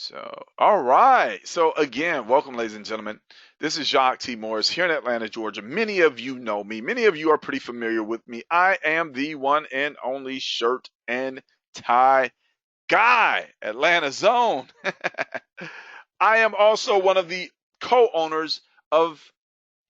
So, all right. So again, welcome, ladies and gentlemen. This is Jacque T. Morris here in Atlanta, Georgia. Many of you know me. Many of you are pretty familiar with me. I am the one and only shirt and tie guy, Atlanta Zone. I am also one of the co-owners of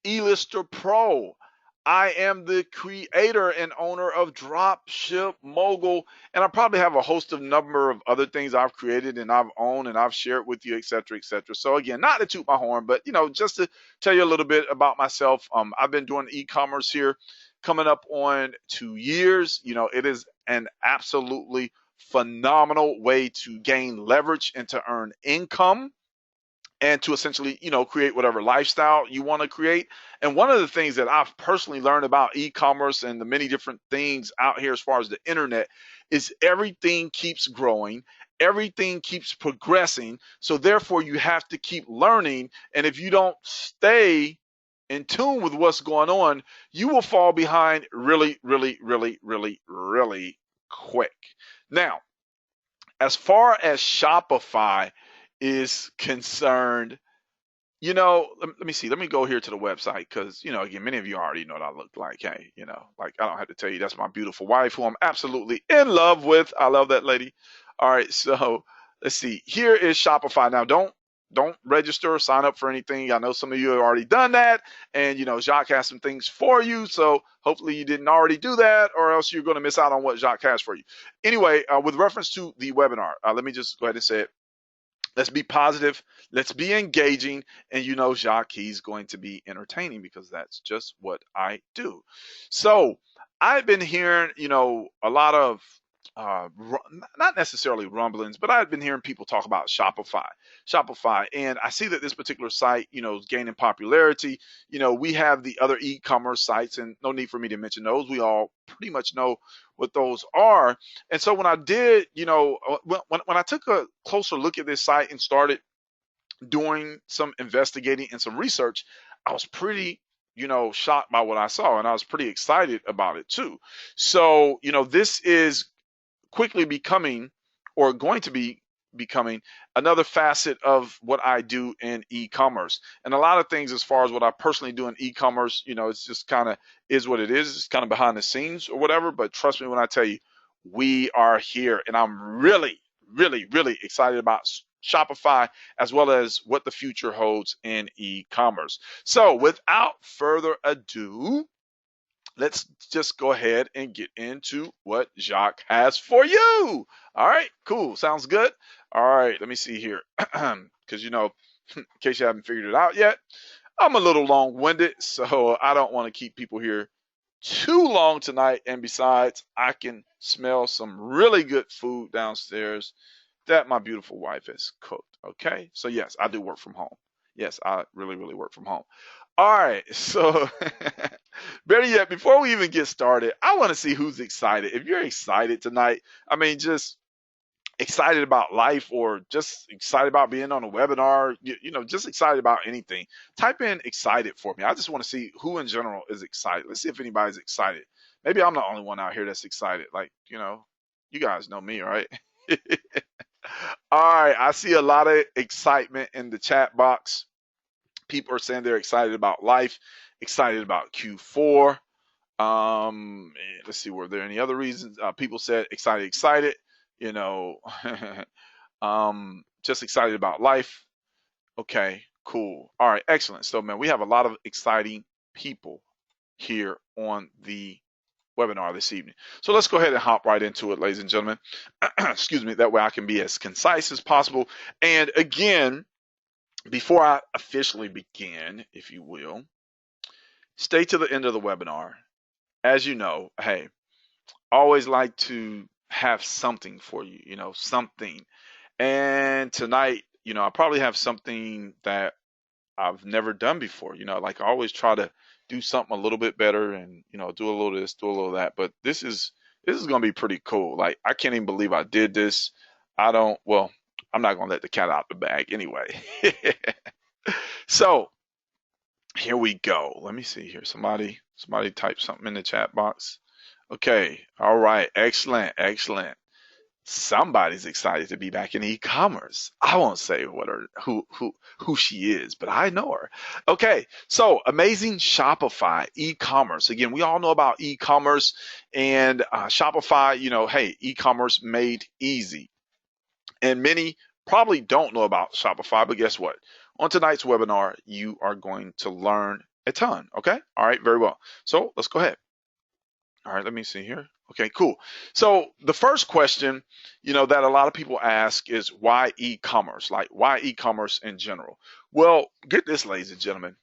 eLister Pro. I am the creator and owner of Dropship Mogul, and I probably have a host of number of other things I've created and I've owned and I've shared with you, etc., etc. So again, not to toot my horn, but just to tell you a little bit about myself. I've been doing e-commerce here, coming up on 2 years. It is an absolutely phenomenal way to gain leverage and to earn income and to essentially, create whatever lifestyle you want to create. And one of the things that I've personally learned about e-commerce and the many different things out here as far as the internet is everything keeps growing, everything keeps progressing. So therefore, you have to keep learning. And if you don't stay in tune with what's going on, you will fall behind really, really, really, really, really quick. Now, as far as Shopify is concerned, let me see. Let me go here to the website because, again, many of you already know what I look like. Hey, like I don't have to tell you, that's my beautiful wife who I'm absolutely in love with. I love that lady. All right, so let's see. Here is Shopify. Now, don't register or sign up for anything. I know some of you have already done that, and Jacque has some things for you. So hopefully you didn't already do that, or else you're going to miss out on what Jacque has for you. Anyway, with reference to the webinar, let me just go ahead and say it. Let's be positive. Let's be engaging. And Jacque, he's going to be entertaining because that's just what I do. So I've been hearing, a lot of, not necessarily rumblings, but I've been hearing people talk about Shopify. And I see that this particular site, is gaining popularity. We have the other e-commerce sites, and no need for me to mention those. We all pretty much know what those are. And so when I did, when I took a closer look at this site and started doing some investigating and some research, I was pretty, shocked by what I saw, and I was pretty excited about it too. So, this is quickly becoming, or going to be becoming, another facet of what I do in e-commerce. And a lot of things as far as what I personally do in e-commerce, it's just kind of is what it is. It's kind of behind the scenes or whatever. But trust me when I tell you, we are here, and I'm really, really, really excited about Shopify as well as what the future holds in e-commerce. So without further ado, let's just go ahead and get into what Jacque has for you. All right, cool. Sounds good. All right, let me see here. Because, in case you haven't figured it out yet, I'm a little long-winded, so I don't want to keep people here too long tonight. And besides, I can smell some really good food downstairs that my beautiful wife has cooked. Okay, so yes, I do work from home. Yes, I really, really work from home. All right, so better yet, before we even get started, I want to see who's excited. If you're excited tonight, I mean, just excited about life or just excited about being on a webinar, just excited about anything, type in excited for me. I just want to see who in general is excited. Let's see if anybody's excited. Maybe I'm the only one out here that's excited. Like, you guys know me, right? All right, I see a lot of excitement in the chat box. People are saying they're excited about life, excited about Q4. Let's see, were there any other reasons? People said excited, just excited about life. Okay, cool. All right, excellent. So, man, we have a lot of exciting people here on the webinar this evening. So let's go ahead and hop right into it, ladies and gentlemen. Excuse me, that way I can be as concise as possible. And again, before I officially begin, if you will, stay to the end of the webinar. As you know, hey, always like to have something for you, something. And tonight, I probably have something that I've never done before. Like I always try to do something a little bit better and, do a little of this, do a little of that. But this is going to be pretty cool. Like I can't even believe I did this. I'm not going to let the cat out the bag anyway. So here we go. Let me see here. Somebody type something in the chat box. Okay. All right. Excellent. Somebody's excited to be back in e-commerce. I won't say who she is, but I know her. Okay, so amazing Shopify e-commerce. Again, we all know about e-commerce and Shopify. Hey, e-commerce made easy, and many probably don't know about Shopify. But guess what? On tonight's webinar, you are going to learn a ton. Okay, all right, very well. So let's go ahead. All right, let me see here. Okay, cool. So the first question, that a lot of people ask is why e-commerce? Like why e-commerce in general? Well, get this, ladies and gentlemen.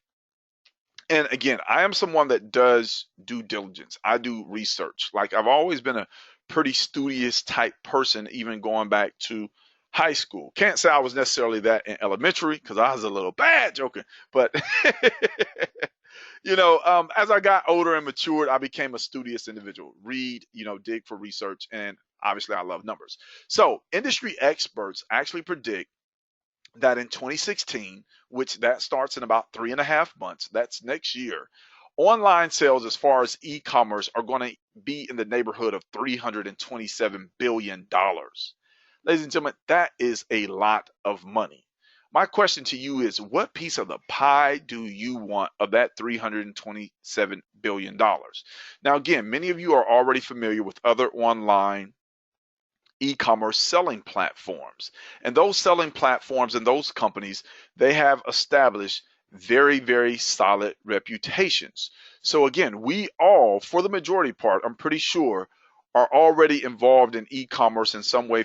And again, I am someone that does due diligence. I do research. Like I've always been a pretty studious type person, even going back to high school. Can't say I was necessarily that in elementary because I was a little bad joking, but as I got older and matured, I became a studious individual. Read, dig for research, and obviously I love numbers. So industry experts actually predict that in 2016, which that starts in about 3.5 months, that's next year, online sales as far as e-commerce are going to be in the neighborhood of $327 billion. Ladies and gentlemen, that is a lot of money. My question to you is, what piece of the pie do you want of that $327 billion? Now, again, many of you are already familiar with other online e-commerce selling platforms. And those selling platforms and those companies, they have established very, very solid reputations. So again, we all, for the majority part, I'm pretty sure, are already involved in e-commerce in some way,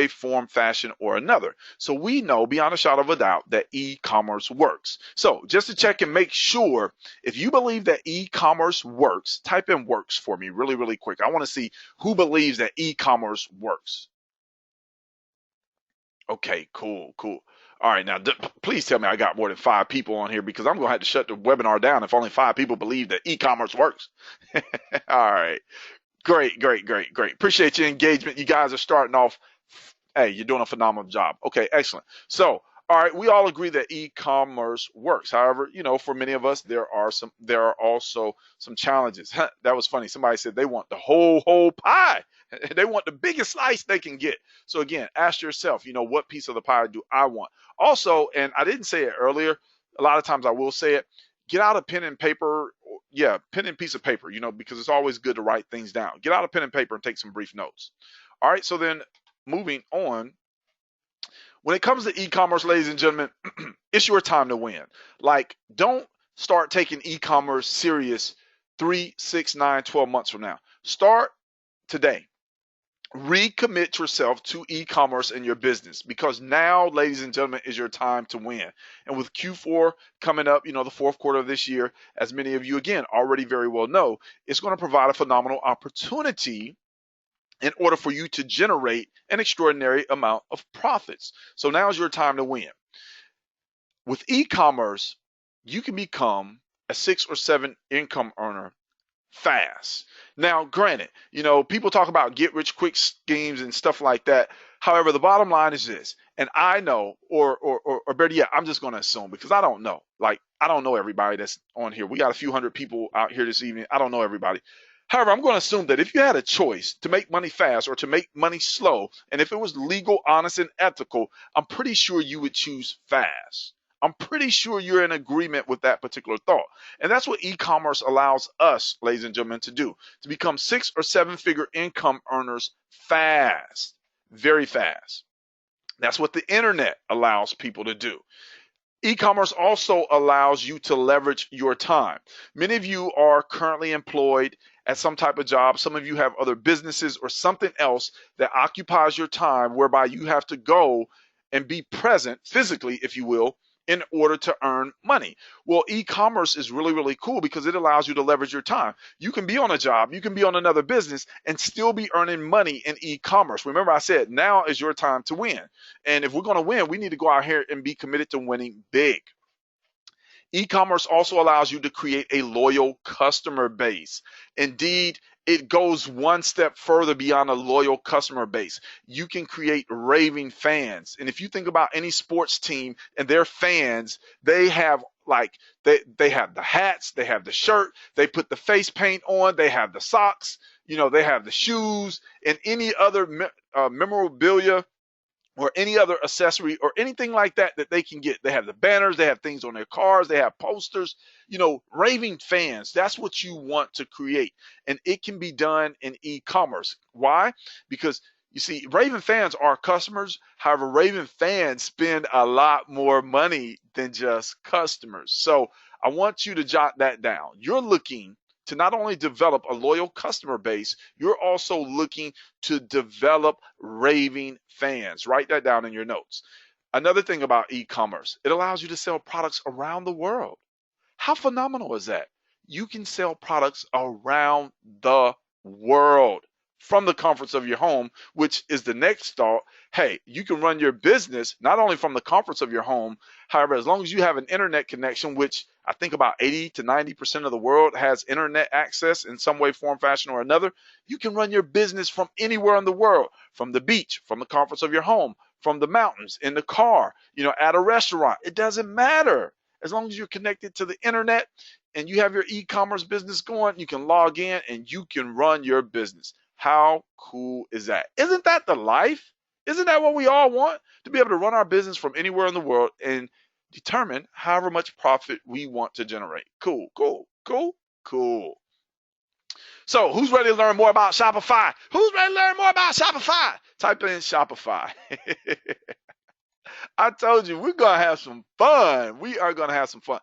form, fashion, or another. So we know beyond a shadow of a doubt that e-commerce works. So just to check and make sure, if you believe that e-commerce works, type in works for me really, really quick. I want to see who believes that e-commerce works. Okay, cool. All right, now please tell me I got more than 5 people on here because I'm going to have to shut the webinar down if only 5 people believe that e-commerce works. All right. Great. Appreciate your engagement. You guys are starting off. Hey, you're doing a phenomenal job. Okay, excellent. So, all right, we all agree that e-commerce works. However, for many of us, there are also some challenges. That was funny. Somebody said they want the whole pie. They want the biggest slice they can get. So again, ask yourself, what piece of the pie do I want? Also, and I didn't say it earlier, a lot of times I will say it, get out a pen and paper. Yeah, pen and piece of paper, because it's always good to write things down. Get out a pen and paper and take some brief notes. All right, so then moving on. When it comes to e-commerce, ladies and gentlemen, it's your time to win. Like, don't start taking e-commerce serious 3, 6, 9, 12 months from now. Start today. Recommit yourself to e-commerce in your business because now, ladies and gentlemen, is your time to win. And with Q4 coming up, the fourth quarter of this year, as many of you, again, already very well know, it's going to provide a phenomenal opportunity in order for you to generate an extraordinary amount of profits. So now is your time to win. With e-commerce, you can become a 6 or 7 income earner fast. Now, granted, people talk about get rich quick schemes and stuff like that. However, the bottom line is this, and I know, or better yet, I'm just going to assume because I don't know. Like, I don't know everybody that's on here. We got a few hundred people out here this evening. I don't know everybody. However, I'm going to assume that if you had a choice to make money fast or to make money slow, and if it was legal, honest, and ethical, I'm pretty sure you would choose fast. I'm pretty sure you're in agreement with that particular thought. And that's what e-commerce allows us, ladies and gentlemen, to do, to become 6 or 7 figure income earners fast, very fast. That's what the internet allows people to do. E-commerce also allows you to leverage your time. Many of you are currently employed at some type of job. Some of you have other businesses or something else that occupies your time whereby you have to go and be present physically, if you will, in order to earn money. Well, e-commerce is really, really cool because it allows you to leverage your time. You can be on a job, you can be on another business and still be earning money in e-commerce. Remember, I said now is your time to win. And if we're going to win, we need to go out here and be committed to winning big. E-commerce also allows you to create a loyal customer base. Indeed, it goes one step further beyond a loyal customer base. You can create raving fans. And if you think about any sports team and their fans, they have they have the hats, they have the shirt, they put the face paint on, they have the socks. You know, they have the shoes and any other memorabilia or any other accessory or anything like that that they can get. They have the banners, they have things on their cars, they have posters, you know, raving fans. That's what you want to create. And it can be done in e-commerce. Why? Because you see, raving fans are customers. However, raving fans spend a lot more money than just customers. So I want you to jot that down. You're looking to not only develop a loyal customer base, you're also looking to develop raving fans. Write that down in your notes. Another thing about e-commerce, it allows you to sell products around the world. How phenomenal is that? You can sell products around the world from the comforts of your home, which is the next thought. Hey, you can run your business not only from the comforts of your home, however, as long as you have an internet connection, which I think about 80 to 90% of the world has internet access in some way, form, fashion, or another, you can run your business from anywhere in the world, from the beach, from the comforts of your home, from the mountains, in the car, you know, at a restaurant. It doesn't matter. As long as you're connected to the internet and you have your e-commerce business going, you can log in and you can run your business. How cool is that? Isn't that the life? Isn't that what we all want? To be able to run our business from anywhere in the world and determine however much profit we want to generate. Cool, cool, cool, cool. So who's ready to learn more about Shopify? Who's ready to learn more about Shopify? Type in Shopify. I told you we're gonna have some fun. We are gonna have some fun.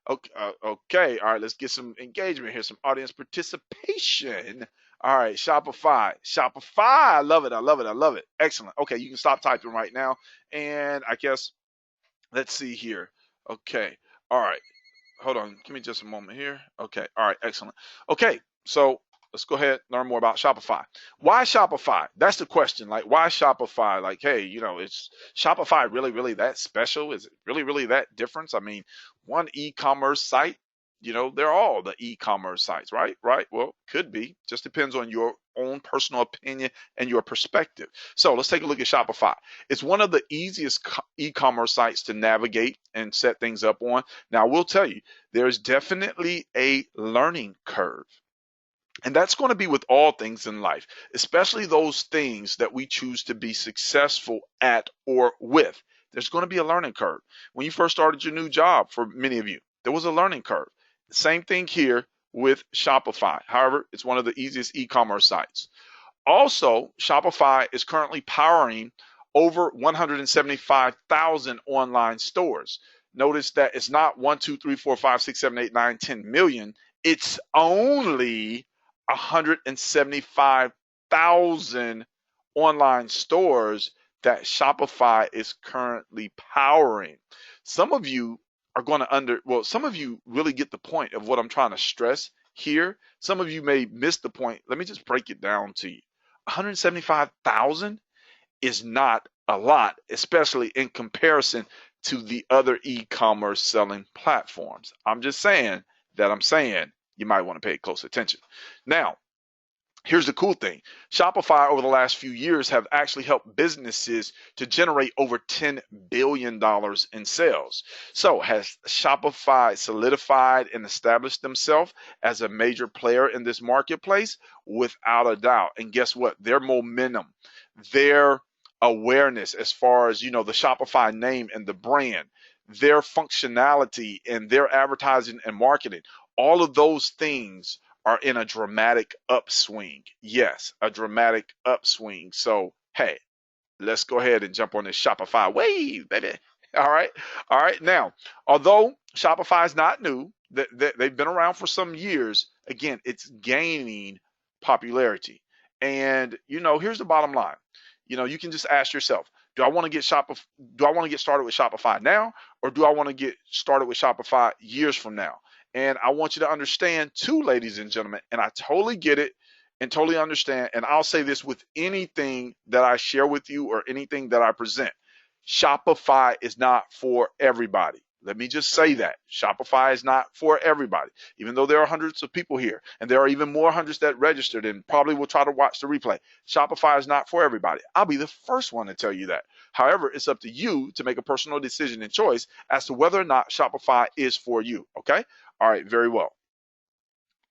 Okay, okay. All right, let's get some engagement here, some audience participation. All right, Shopify. Shopify. I love it. I love it. I love it. Excellent. Okay, you can stop typing right now. And I guess let's see here. Okay. All right. Hold on. Give me just a moment here. Okay. All right. Excellent. Okay. So let's go ahead and learn more about Shopify. Why Shopify? That's the question. Like, why Shopify? Like, hey, you know, it's Shopify really, really that special? Is it really, really that difference? I mean, one e-commerce site, you know, they're all the e-commerce sites, right? Right. Well, could be. Just depends on your own personal opinion and your perspective. So let's take a look at Shopify. It's one of the easiest e-commerce sites to navigate and set things up on. Now, I will tell you, there's definitely a learning curve. And that's going to be with all things in life, especially those things that we choose to be successful at or with. There's going to be a learning curve. When you first started your new job, for many of you, there was a learning curve. Same thing here with Shopify. However, it's one of the easiest e-commerce sites. Also, Shopify is currently powering over 175,000 online stores. Notice that it's not 1, 2, 3, 4, 5, 6, 7, 8, 9, 10 million. It's only 175,000 online stores that Shopify is currently powering. Some of you are going to some of you really get the point of what I'm trying to stress here. Some of you may miss the point. Let me just break it down to you. 175,000 is not a lot, especially in comparison to the other e-commerce selling platforms. I'm just saying that you might want to pay close attention. Now, here's the cool thing. Shopify over the last few years have actually helped businesses to generate over $10 billion in sales. So has Shopify solidified and established themselves as a major player in this marketplace? Without a doubt. And guess what? Their momentum, their awareness as far as, you know, the Shopify name and the brand, their functionality and their advertising and marketing, all of those things are in a dramatic upswing. Yes, a dramatic upswing. So, hey, let's go ahead and jump on this Shopify wave, baby. All right. All right. Now, although Shopify is not new, they've been around for some years. Again, it's gaining popularity. And, you know, here's the bottom line. You know, you can just ask yourself, do I want to get started with Shopify now, or do I want to get started with Shopify years from now? And I want you to understand too, ladies and gentlemen, and I totally get it and totally understand. And I'll say this with anything that I share with you or anything that I present. Shopify is not for everybody. Let me just say that. Shopify is not for everybody, even though there are hundreds of people here and there are even more hundreds that registered and probably will try to watch the replay. Shopify is not for everybody. I'll be the first one to tell you that. However, it's up to you to make a personal decision and choice as to whether or not Shopify is for you. Okay? All right, very well.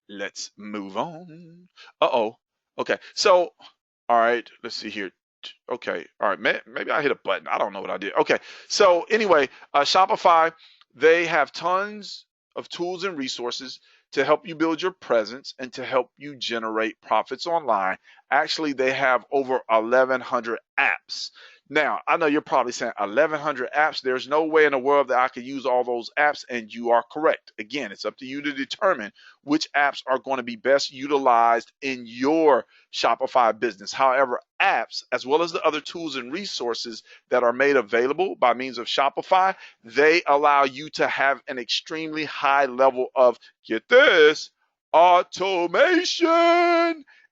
Let's move on. Uh-oh. Okay, so all right, let's see here. Okay, all right, maybe I hit a button. I don't know what I did. Okay, so anyway, Shopify, they have tons of tools and resources to help you build your presence and to help you generate profits online. Actually, they have over 1,100 apps. Now, I know you're probably saying 1,100 apps. There's no way in the world that I could use all those apps, and you are correct. Again, it's up to you to determine which apps are going to be best utilized in your Shopify business. However, apps, as well as the other tools and resources that are made available by means of Shopify, they allow you to have an extremely high level of, get this, automation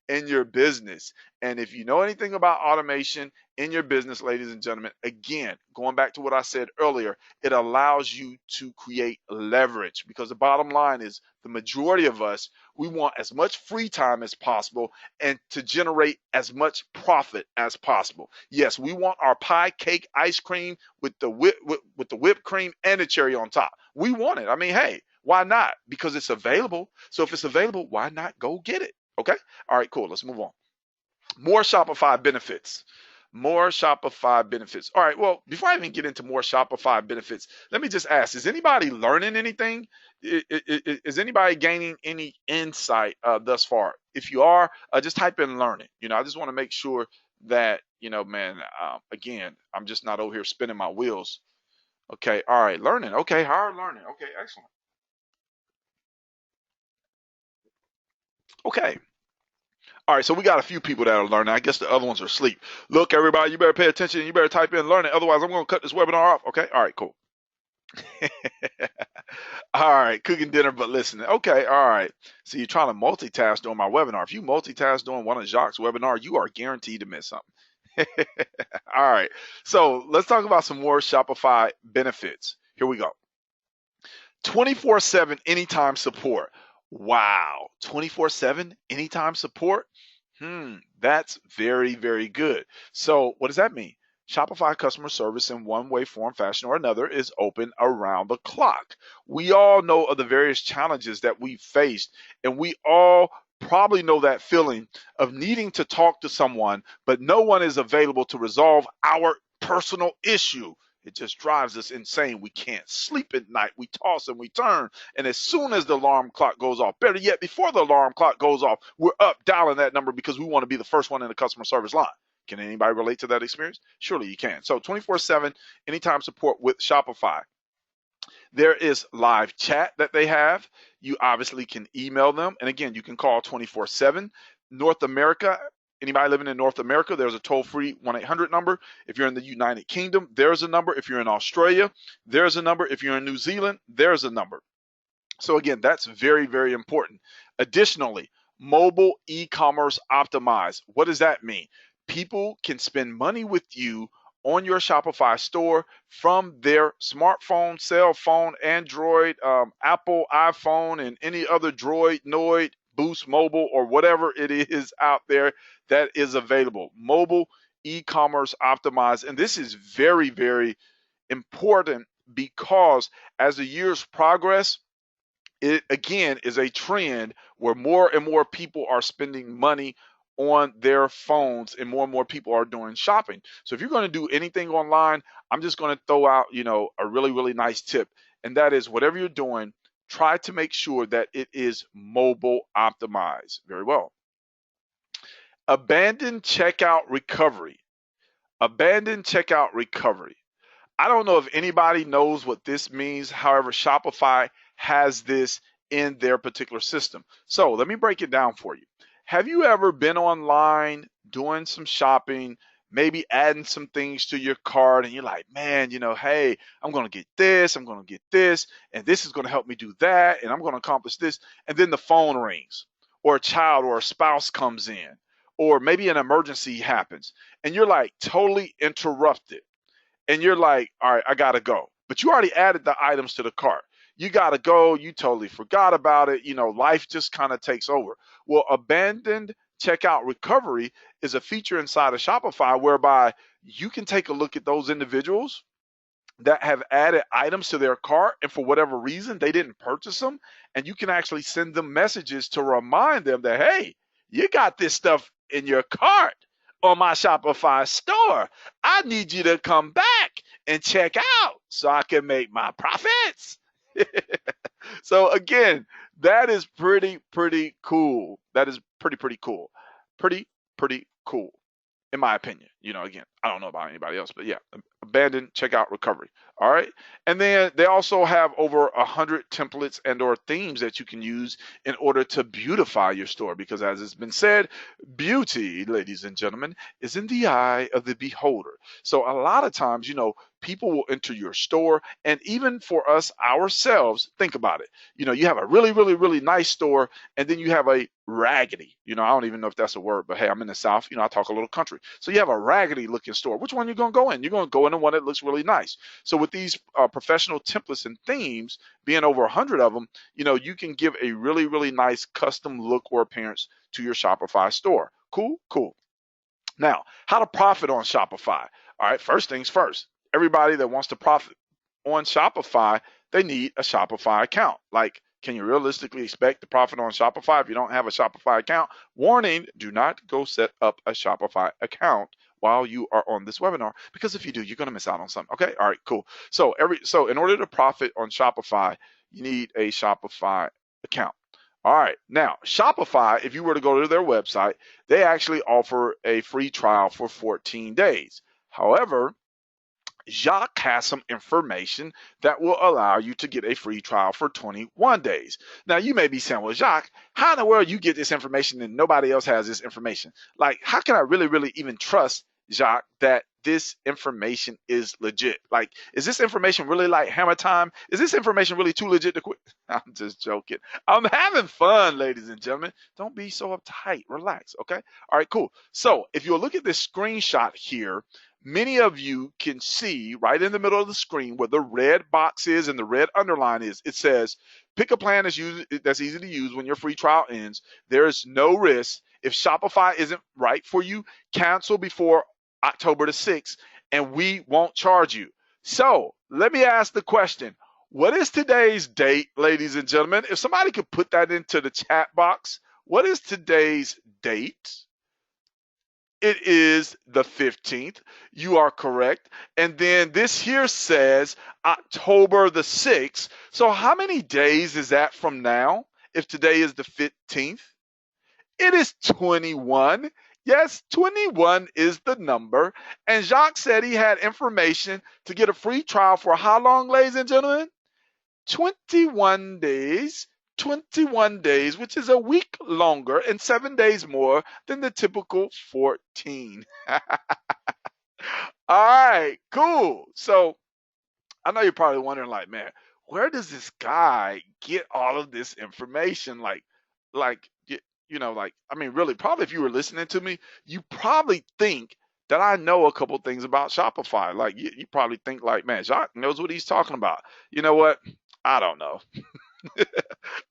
in your business. And if you know anything about automation in your business, ladies and gentlemen, again, going back to what I said earlier, it allows you to create leverage, because the bottom line is the majority of us, we want as much free time as possible and to generate as much profit as possible. Yes, we want our pie, cake, ice cream with the whipped cream and the cherry on top. We want it. I mean, hey, why not? Because it's available. So if it's available, why not go get it? Okay. All right, cool. Let's move on. More Shopify benefits. More Shopify benefits. All right. Well, before I even get into more Shopify benefits, let me just ask: is anybody learning anything? Is anybody gaining any insight thus far? If you are, just type in learning. I just want to make sure that man. Again, I'm just not over here spinning my wheels. Okay. All right. Learning. Okay. Hard learning. Okay. Excellent. Okay. All right, so we got a few people that are learning. I guess the other ones are asleep. Look, everybody, you better pay attention. You better type in learning. Otherwise, I'm going to cut this webinar off. Okay? All right, cool. All right, cooking dinner, but listening. Okay, all right. So you're trying to multitask during my webinar. If you multitask during one of Jacque's webinar, you are guaranteed to miss something. All right, so let's talk about some more Shopify benefits. Here we go. 24/7 anytime support. Wow, 24/7 anytime support? That's very, very good. So what does that mean? Shopify customer service in one way, form, fashion, or another is open around the clock. We all know of the various challenges that we've faced, and we all probably know that feeling of needing to talk to someone, but no one is available to resolve our personal issue. It just drives us insane. We can't sleep at night. We toss and we turn. And as soon as the alarm clock goes off, better yet, before the alarm clock goes off, we're up dialing that number because we want to be the first one in the customer service line. Can anybody relate to that experience? Surely you can. So 24/7 anytime support with Shopify. There is live chat that they have. You obviously can email them. And again, you can call 24/7. North America, anybody living in North America, there's a toll-free 1-800 number. If you're in the United Kingdom, there's a number. If you're in Australia, there's a number. If you're in New Zealand, there's a number. So again, that's very, very important. Additionally, mobile e-commerce optimized. What does that mean? People can spend money with you on your Shopify store from their smartphone, cell phone, Android, Apple, iPhone, and any other Droid, Noid, Boost Mobile, or whatever it is out there that is available. Mobile e-commerce optimized. And this is very, very important because as the years progress, it again is a trend where more and more people are spending money on their phones and more people are doing shopping. So if you're going to do anything online, I'm just going to throw out, a really, really nice tip. And that is whatever you're doing, try to make sure that it is mobile optimized. Very well. Abandoned checkout recovery. Abandoned checkout recovery. I don't know if anybody knows what this means. However, Shopify has this in their particular system. So let me break it down for you. Have you ever been online doing some shopping, maybe adding some things to your cart, and you're like, man, hey, I'm going to get this, I'm going to get this, and this is going to help me do that, and I'm going to accomplish this. And then the phone rings, or a child or a spouse comes in, or maybe an emergency happens, and you're like totally interrupted. And you're like, all right, I got to go. But you already added the items to the cart. You got to go. You totally forgot about it. Life just kind of takes over. Well, abandoned checkout recovery is a feature inside of Shopify whereby you can take a look at those individuals that have added items to their cart and for whatever reason they didn't purchase them, and you can actually send them messages to remind them that, hey, you got this stuff in your cart on my Shopify store. I need you to come back and check out so I can make my profits. So again, that is pretty cool. That is pretty cool. Pretty cool in my opinion. Again, I don't know about anybody else, but yeah, abandon, checkout, recovery. All right. And then they also have over 100 templates and or themes that you can use in order to beautify your store, because as it's been said, beauty, ladies and gentlemen, is in the eye of the beholder. So a lot of times, people will enter your store, and even for us ourselves, think about it. You have a really nice store, and then you have a raggedy, I don't even know if that's a word, but hey, I'm in the South, I talk a little country. So you have a raggedy looking store. Which one are you going to go in? You're going to go in the one that looks really nice. So with these professional templates and themes, being over 100 of them, you can give a really nice custom look or appearance to your Shopify store. Cool. Now, how to profit on Shopify. All right, first things first. Everybody that wants to profit on Shopify, they need a Shopify account. Like, can you realistically expect to profit on Shopify if you don't have a Shopify account? Warning, do not go set up a Shopify account while you are on this webinar, because if you do, you're going to miss out on something. Okay, all right, cool. So in order to profit on Shopify, you need a Shopify account. All right, now Shopify, if you were to go to their website, they actually offer a free trial for 14 days. However, Jacque has some information that will allow you to get a free trial for 21 days. Now, you may be saying, well, Jacque, how in the world you get this information and nobody else has this information? Like, how can I really even trust, Jacque, that this information is legit? Like, is this information really like hammer time? Is this information really too legit to quit? I'm just joking. I'm having fun, ladies and gentlemen. Don't be so uptight. Relax, okay? All right, cool. So if you'll look at this screenshot here, many of you can see right in the middle of the screen where the red box is and the red underline is. It says, pick a plan that's easy to use when your free trial ends. There is no risk. If Shopify isn't right for you, cancel before October the 6th, and we won't charge you. So let me ask the question. What is today's date, ladies and gentlemen? If somebody could put that into the chat box, what is today's date? It is the 15th. You are correct. And then this here says October the 6th. So how many days is that from now? If today is the 15th, it is 21. Yes, 21 is the number. And Jacque said he had information to get a free trial for how long, ladies and gentlemen? 21 days. 21 days, which is a week longer and 7 days more than the typical 14. All right, cool. So I know you're probably wondering, like, man, where does this guy get all of this information? Like, I mean, really, probably if you were listening to me, you probably think that I know a couple things about Shopify. Like, you probably think, like, man, Jacque knows what he's talking about. You know what? I don't know.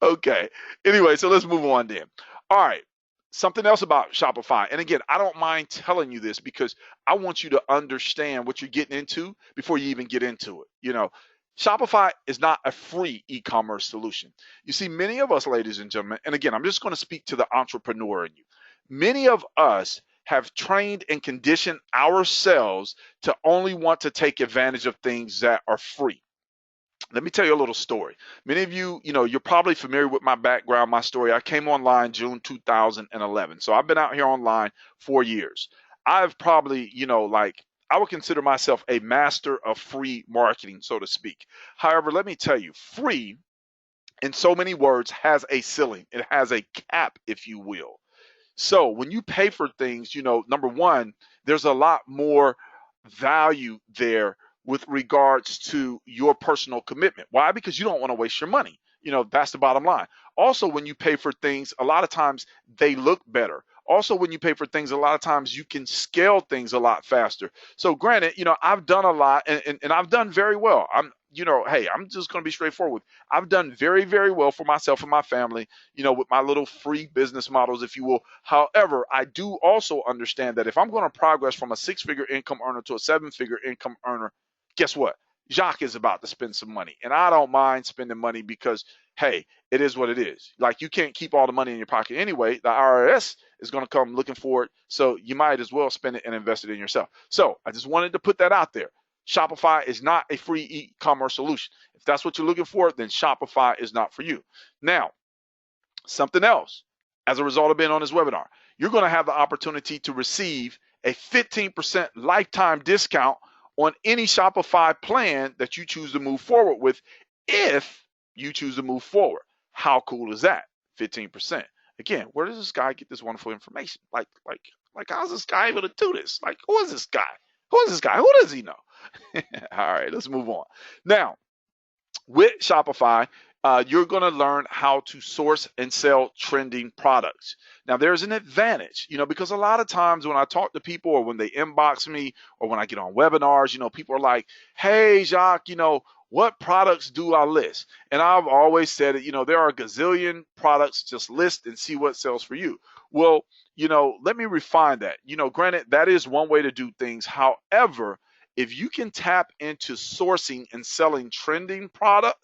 Okay. Anyway, so let's move on then. All right. Something else about Shopify. And again, I don't mind telling you this because I want you to understand what you're getting into before you even get into it. Shopify is not a free e-commerce solution. You see, many of us, ladies and gentlemen, and again, I'm just going to speak to the entrepreneur in you. Many of us have trained and conditioned ourselves to only want to take advantage of things that are free. Let me tell you a little story. Many of you, you're probably familiar with my background, my story. I came online June 2011. So I've been out here online 4 years. I've probably, I would consider myself a master of free marketing, so to speak. However, let me tell you, free, in so many words, has a ceiling. It has a cap, if you will. So when you pay for things, number one, there's a lot more value there with regards to your personal commitment. Why? Because you don't want to waste your money. That's the bottom line. Also, when you pay for things, a lot of times they look better. Also, when you pay for things, a lot of times you can scale things a lot faster. So granted, I've done a lot and I've done very well. Hey, I'm just going to be straightforward. I've done very, very well for myself and my family, with my little free business models, if you will. However, I do also understand that if I'm going to progress from a 6-figure income earner to a 7-figure income earner, guess what? Jacque is about to spend some money, and I don't mind spending money because, hey, it is what it is. Like, you can't keep all the money in your pocket anyway. The IRS is going to come looking for it. So you might as well spend it and invest it in yourself. So I just wanted to put that out there. Shopify is not a free e-commerce solution. If that's what you're looking for, then Shopify is not for you. Now, something else, as a result of being on this webinar, you're going to have the opportunity to receive a 15% lifetime discount on any Shopify plan that you choose to move forward with, if you choose to move forward. How cool is that? 15%. Again, where does this guy get this wonderful information? Like, how's this guy able to do this? Like, who is this guy? Who is this guy? Who does he know? All right, let's move on. Now, with Shopify, you're going to learn how to source and sell trending products. Now, there's an advantage, because a lot of times when I talk to people, or when they inbox me, or when I get on webinars, people are like, hey, Jacque, what products do I list? And I've always said it, there are a gazillion products. Just list and see what sells for you. Well, let me refine that. Granted, that is one way to do things. However, if you can tap into sourcing and selling trending products,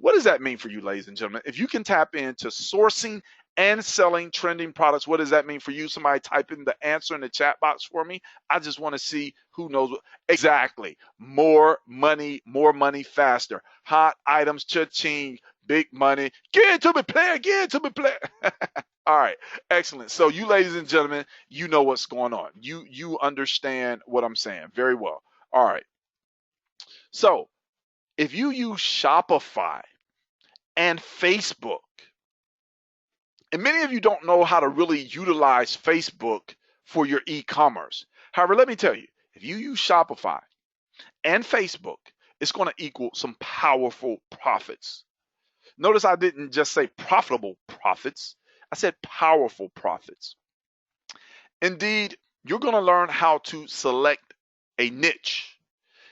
what does that mean for you, ladies and gentlemen? If you can tap into sourcing and selling trending products, what does that mean for you? Somebody type in the answer in the chat box for me. I just want to see who knows what. Exactly. More money faster. Hot items, cha-ching, big money. Get into me, player. Get into me, player. All right, excellent. So you, ladies and gentlemen, you know what's going on. You understand what I'm saying very well. All right. So if you use Shopify and Facebook, and many of you don't know how to really utilize Facebook for your e-commerce. However, let me tell you, if you use Shopify and Facebook, it's going to equal some powerful profits. Notice I didn't just say profitable profits. I said powerful profits. Indeed, you're going to learn how to select a niche.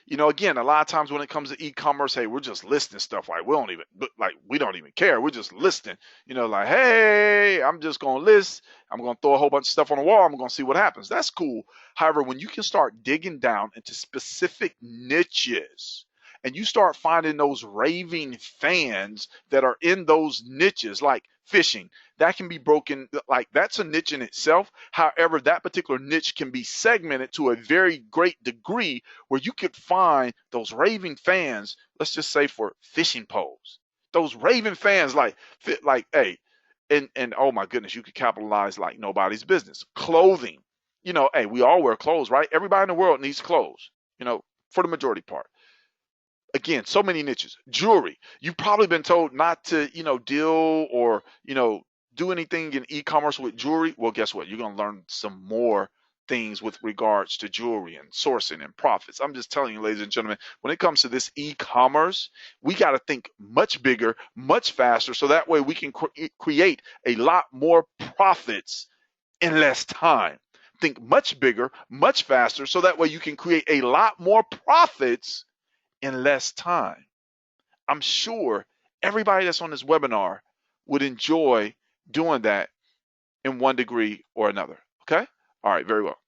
Again, a lot of times when it comes to e-commerce, hey, we're just listing stuff we don't even care. We're just listing, like, hey, I'm just going to list. I'm going to throw a whole bunch of stuff on the wall. I'm going to see what happens. That's cool. However, when you can start digging down into specific niches, and you start finding those raving fans that are in those niches, like fishing, that can be broken. Like, that's a niche in itself. However, that particular niche can be segmented to a very great degree where you could find those raving fans, let's just say for fishing poles, those raving fans hey, and oh my goodness, you could capitalize like nobody's business. Clothing, hey, we all wear clothes, right? Everybody in the world needs clothes, for the majority part. Again, so many niches. Jewelry. You've probably been told not to, deal or, do anything in e-commerce with jewelry. Well, guess what? You're going to learn some more things with regards to jewelry and sourcing and profits. I'm just telling you, ladies and gentlemen, when it comes to this e-commerce, we got to think much bigger, much faster, so that way we can create a lot more profits in less time. Think much bigger, much faster, so that way you can create a lot more profits in less time. I'm sure everybody that's on this webinar would enjoy doing that in one degree or another. Okay? All right, very well.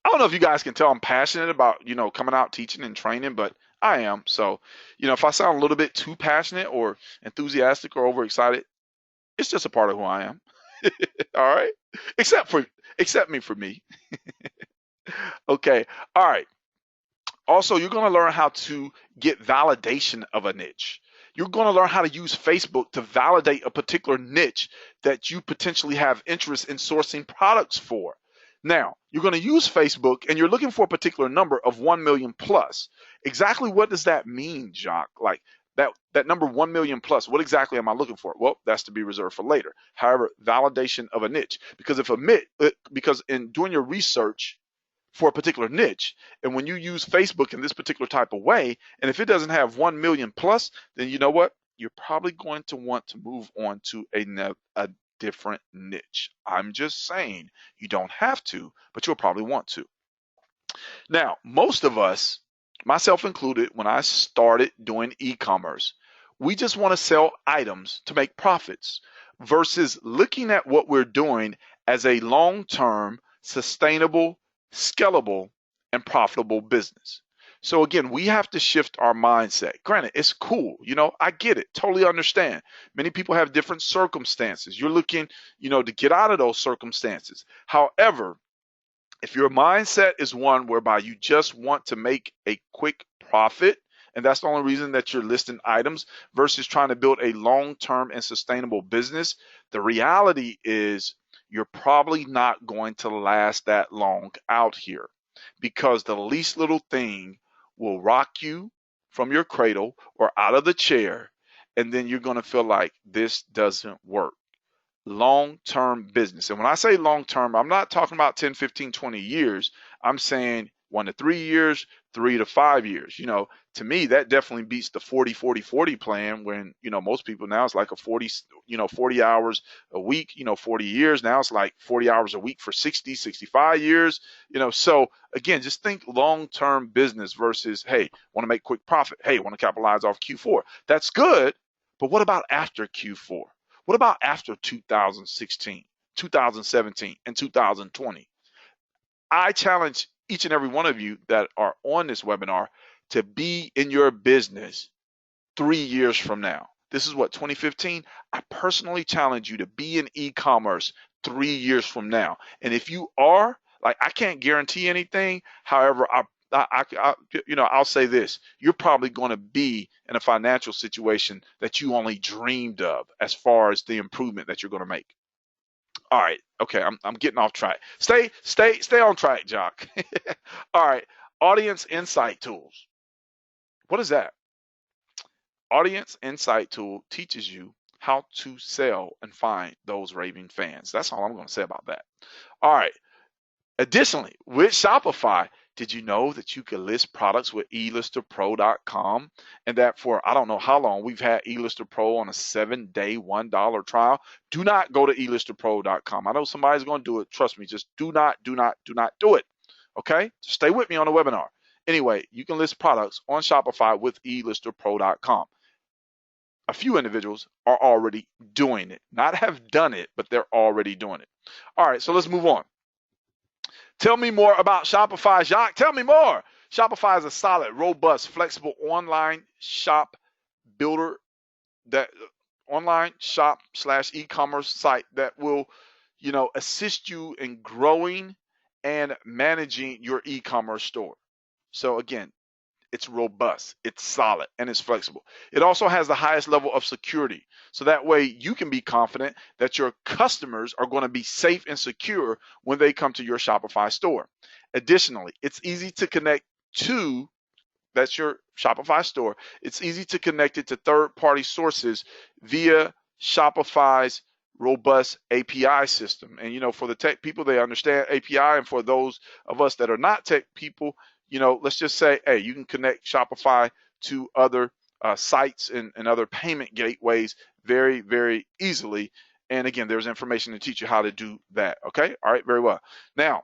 I don't know if you guys can tell I'm passionate about, coming out teaching and training, but I am. So, if I sound a little bit too passionate or enthusiastic or overexcited, it's just a part of who I am. All right? Except for me. Okay. All right. Also, you're going to learn how to get validation of a niche. You're going to learn how to use Facebook to validate a particular niche that you potentially have interest in sourcing products for. Now, you're going to use Facebook and you're looking for a particular number of 1 million plus. Exactly what does that mean, Jacque? Like that number 1 million plus, what exactly am I looking for? Well, that's to be reserved for later. However, validation of a niche, because in doing your research for a particular niche, and when you use Facebook in this particular type of way, and if it doesn't have 1 million plus, then you know what? You're probably going to want to move on to a different niche. I'm just saying, you don't have to, but you'll probably want to. Now, most of us, myself included, when I started doing e-commerce, we just want to sell items to make profits versus looking at what we're doing as a long-term, sustainable, scalable, and profitable business. So again, we have to shift our mindset. Granted, it's cool. I get it. Totally understand. Many people have different circumstances. You're looking, to get out of those circumstances. However, if your mindset is one whereby you just want to make a quick profit, and that's the only reason that you're listing items versus trying to build a long-term and sustainable business, the reality is you're probably not going to last that long out here, because the least little thing will rock you from your cradle or out of the chair, and then you're going to feel like this doesn't work. Long-term business. And when I say long-term, I'm not talking about 10, 15, 20 years. I'm saying 1 to 3 years, 3 to 5 years. To me, that definitely beats the 40, 40, 40 plan when, most people now it's like a 40, 40 hours a week, 40 years. Now it's like 40 hours a week for 60, 65 years. So again, just think long-term business versus, hey, want to make quick profit. Hey, want to capitalize off Q4. That's good. But what about after Q4? What about after 2016, 2017, and 2020? I challenge each and every one of you that are on this webinar to be in your business 3 years from now. This is what, 2015? I personally challenge you to be in e-commerce 3 years from now. And if you are, I can't guarantee anything. However, I'll say this: you're probably going to be in a financial situation that you only dreamed of as far as the improvement that you're going to make. All right, okay, I'm getting off track. Stay on track, Jacque. All right, audience insight tools. What is that? Audience insight tool teaches you how to sell and find those raving fans. That's all I'm going to say about that. All right. Additionally, with Shopify, did you know that you can list products with elisterpro.com, and that for I don't know how long we've had eLister Pro on a 7-day $1 trial? Do not go to elisterpro.com. I know somebody's going to do it. Trust me, just do not do it. Okay? Just stay with me on the webinar. Anyway, you can list products on Shopify with elisterpro.com. A few individuals are already doing it. Not have done it, but they're already doing it. All right, so let's move on. Tell me more about Shopify, Jacque. Tell me more. Shopify is a solid, robust, flexible online shop builder, that online shop / e-commerce site that will, assist you in growing and managing your e-commerce store. So again, it's robust, it's solid, and it's flexible. It also has the highest level of security. So that way you can be confident that your customers are going to be safe and secure when they come to your Shopify store. Additionally, it's easy to connect to, that's your Shopify store. It's easy to connect it to third-party sources via Shopify's robust API system. And, for the tech people, they understand API. And for those of us that are not tech people, let's just say, hey, you can connect Shopify to other sites and other payment gateways very, very easily. And again, there's information to teach you how to do that. Okay. All right. Very well. Now,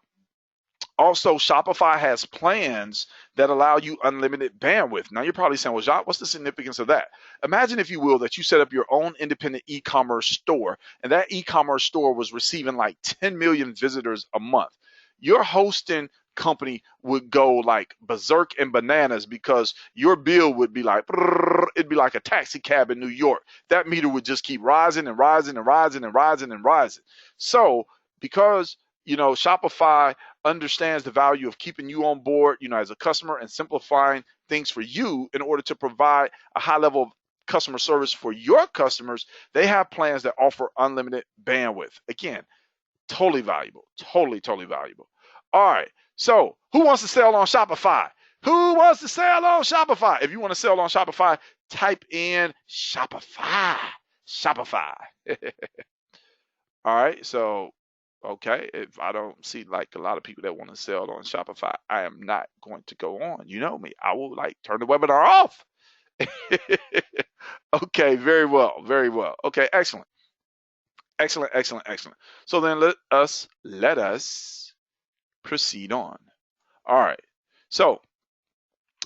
also, Shopify has plans that allow you unlimited bandwidth. Now, you're probably saying, well, Jacque, what's the significance of that? Imagine, if you will, that you set up your own independent e-commerce store, and that e-commerce store was receiving like 10 million visitors a month. Your hosting company would go like berserk and bananas, because your bill would be like, it'd be like a taxi cab in New York. That meter would just keep rising and rising and rising and rising and rising. So because Shopify understands the value of keeping you on board, as a customer, and simplifying things for you in order to provide a high level of customer service for your customers, they have plans that offer unlimited bandwidth. Again, totally valuable, totally valuable. All right, so who wants to sell on Shopify? Who wants to sell on Shopify? If you want to sell on Shopify, type in Shopify. All right, so okay, if I don't see like a lot of people that want to sell on Shopify, I am not going to go on. You know me, I will turn the webinar off. Okay, very well. Okay, excellent. So then let us proceed on. All right, so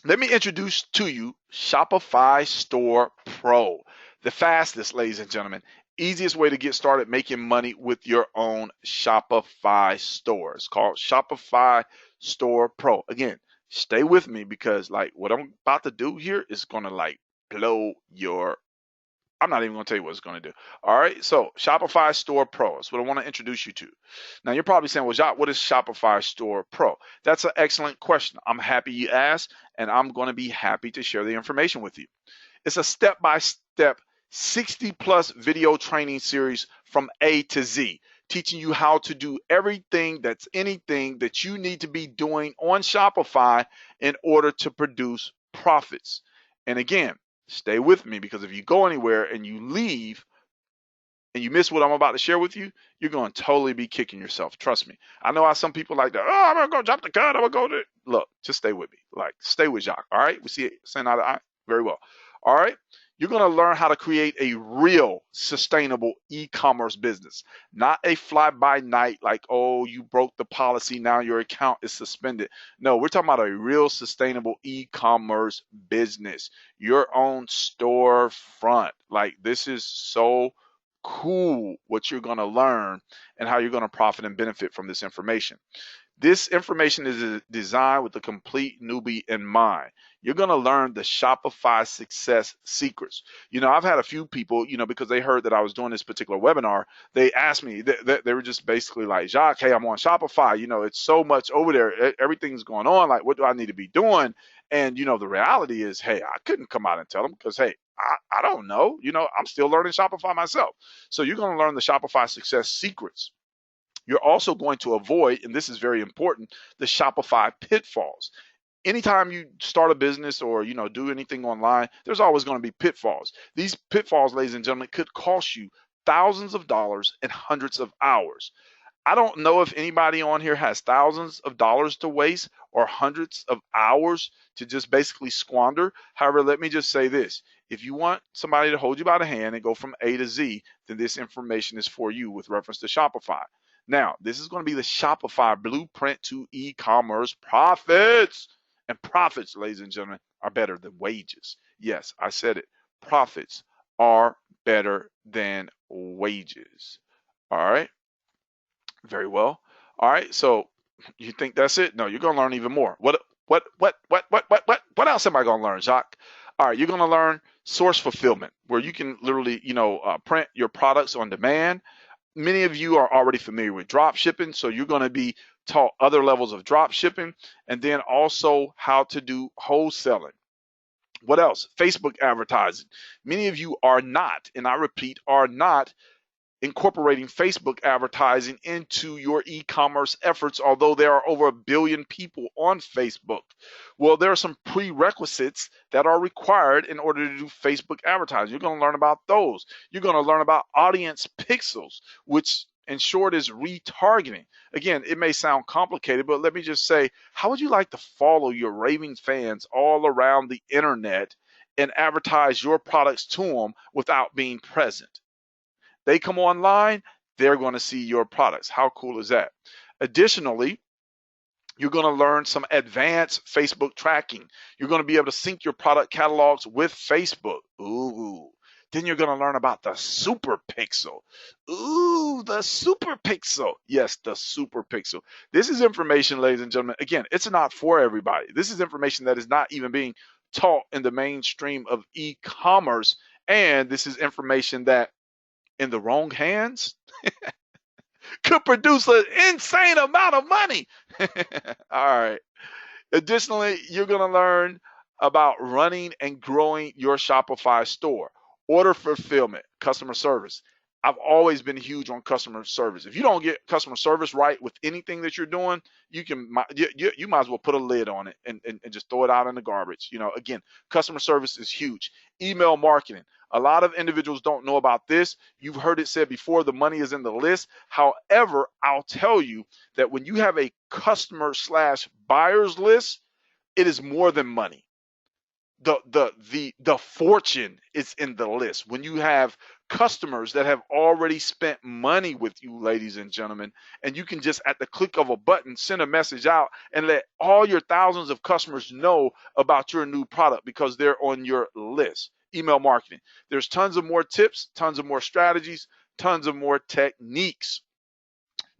let me introduce to you Shopify Store Pro, the fastest, ladies and gentlemen, easiest way to get started making money with your own Shopify store. It's called Shopify Store Pro. Again, Stay with me because like what I'm about to do here is going to like blow your, I'm not even going to tell you what it's going to do. All right. So Shopify Store Pro is what I want to introduce you to. Now you're probably saying, well, Jacque, what is Shopify Store Pro? That's an excellent question. I'm happy you asked, and I'm going to be happy to share the information with you. It's a step-by-step 60 plus video training series from A to Z, teaching you how to do everything that's anything that you need to be doing on Shopify in order to produce profits. And again, stay with me because if you go anywhere and you leave and you miss what I'm about to share with you, you're going to totally be kicking yourself. Trust me. I know how some people like that. Oh, I'm going to go jump the gun. I'm going to go to. Look, just stay with me. Like, stay with Jacque. All right. We see it saying eye to eye. Very well. All right. You're going to learn how to create a real sustainable e-commerce business, not a fly by night like, oh, you broke the policy. Now your account is suspended. No, we're talking about a real sustainable e-commerce business, your own storefront. Like, this is so cool what you're going to learn and how you're going to profit and benefit from this information. This information is designed with the complete newbie in mind. You're going to learn the Shopify success secrets. You know, I've had a few people, you know, because they heard that I was doing this particular webinar, they asked me, they were just basically like, Jacque, hey, I'm on Shopify. You know, it's so much over there. Everything's going on. Like, what do I need to be doing? And, you know, the reality is, hey, I couldn't come out and tell them because, hey, I don't know. You know, I'm still learning Shopify myself. So you're going to learn the Shopify success secrets. You're also going to avoid, and this is very important, the Shopify pitfalls. Anytime you start a business or, you know, do anything online, there's always going to be pitfalls. These pitfalls, ladies and gentlemen, could cost you thousands of dollars and hundreds of hours. I don't know if anybody on here has thousands of dollars to waste or hundreds of hours to just basically squander. However, let me just say this. If you want somebody to hold you by the hand and go from A to Z, then this information is for you with reference to Shopify. Now, this is going to be the Shopify blueprint to e-commerce profits. And profits, ladies and gentlemen, are better than wages. Yes, I said it. Profits are better than wages. All right. Very well. All right. So you think that's it? No, you're going to learn even more. What else am I going to learn, Jacque? All right. You're going to learn source fulfillment, where you can literally, print your products on demand. Many of you are already familiar with drop shipping, so you're going to be taught other levels of drop shipping, and then also how to do wholesaling. What else? Facebook advertising. Many of you are not, and I repeat, are not incorporating Facebook advertising into your e-commerce efforts, although there are over 1 billion people on Facebook. Well, there are some prerequisites that are required in order to do Facebook advertising. You're going to learn about those. You're going to learn about audience pixels, which in short is retargeting. Again, it may sound complicated, but let me just say, how would you like to follow your raving fans all around the internet and advertise your products to them without being present? They come online, they're going to see your products. How cool is that? Additionally, you're going to learn some advanced Facebook tracking. You're going to be able to sync your product catalogs with Facebook. Ooh. Then you're going to learn about the super pixel. Ooh, the super pixel. Yes, the super pixel. This is information, ladies and gentlemen. Again, it's not for everybody. This is information that is not even being taught in the mainstream of e-commerce. And this is information that in the wrong hands could produce an insane amount of money. All right. Additionally, you're going to learn about running and growing your Shopify store, order fulfillment, customer service. I've always been huge on customer service. If you don't get customer service right with anything that you're doing, you might as well put a lid on it and just throw it out in the garbage. Again, customer service is huge. Email marketing. A lot of individuals don't know about this. You've heard it said before, the money is in the list. However, I'll tell you that when you have a customer/buyers list, it is more than money. The fortune is in the list. When you have customers that have already spent money with you, ladies and gentlemen, and you can just at the click of a button send a message out and let all your thousands of customers know about your new product because they're on your list. Email marketing. There's tons of more tips, tons of more strategies, tons of more techniques.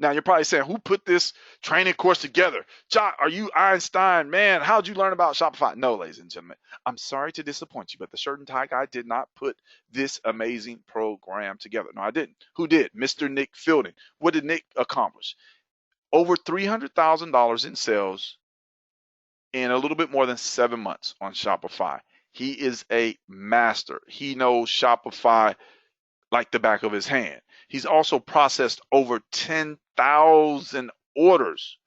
Now you're probably saying, who put this training course together? Jacque, are you Einstein? Man, how'd you learn about Shopify? No, ladies and gentlemen, I'm sorry to disappoint you, but the Shirt and Tie Guy did not put this amazing program together. No, I didn't. Who did? Mr. Nick Fielding. What did Nick accomplish? Over $300,000 in sales in a little bit more than 7 months on Shopify. He is a master. He knows Shopify like the back of his hand. He's also processed over 10,000 orders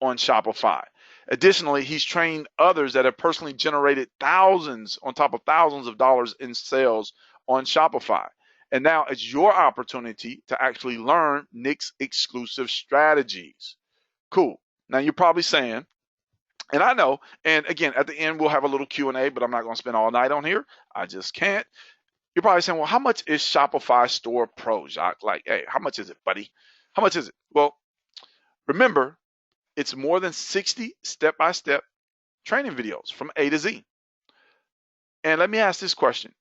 on Shopify. Additionally, he's trained others that have personally generated thousands on top of thousands of dollars in sales on Shopify. And now it's your opportunity to actually learn Nick's exclusive strategies. Cool. Now you're probably saying, and I know, and again, at the end, we'll have a little Q&A, but I'm not going to spend all night on here. I just can't. You're probably saying, well, how much is Shopify Store Pro, Jacque? Like, hey, how much is it, buddy? How much is it? Well, remember, it's more than 60 step-by-step training videos from A to Z. And let me ask this question.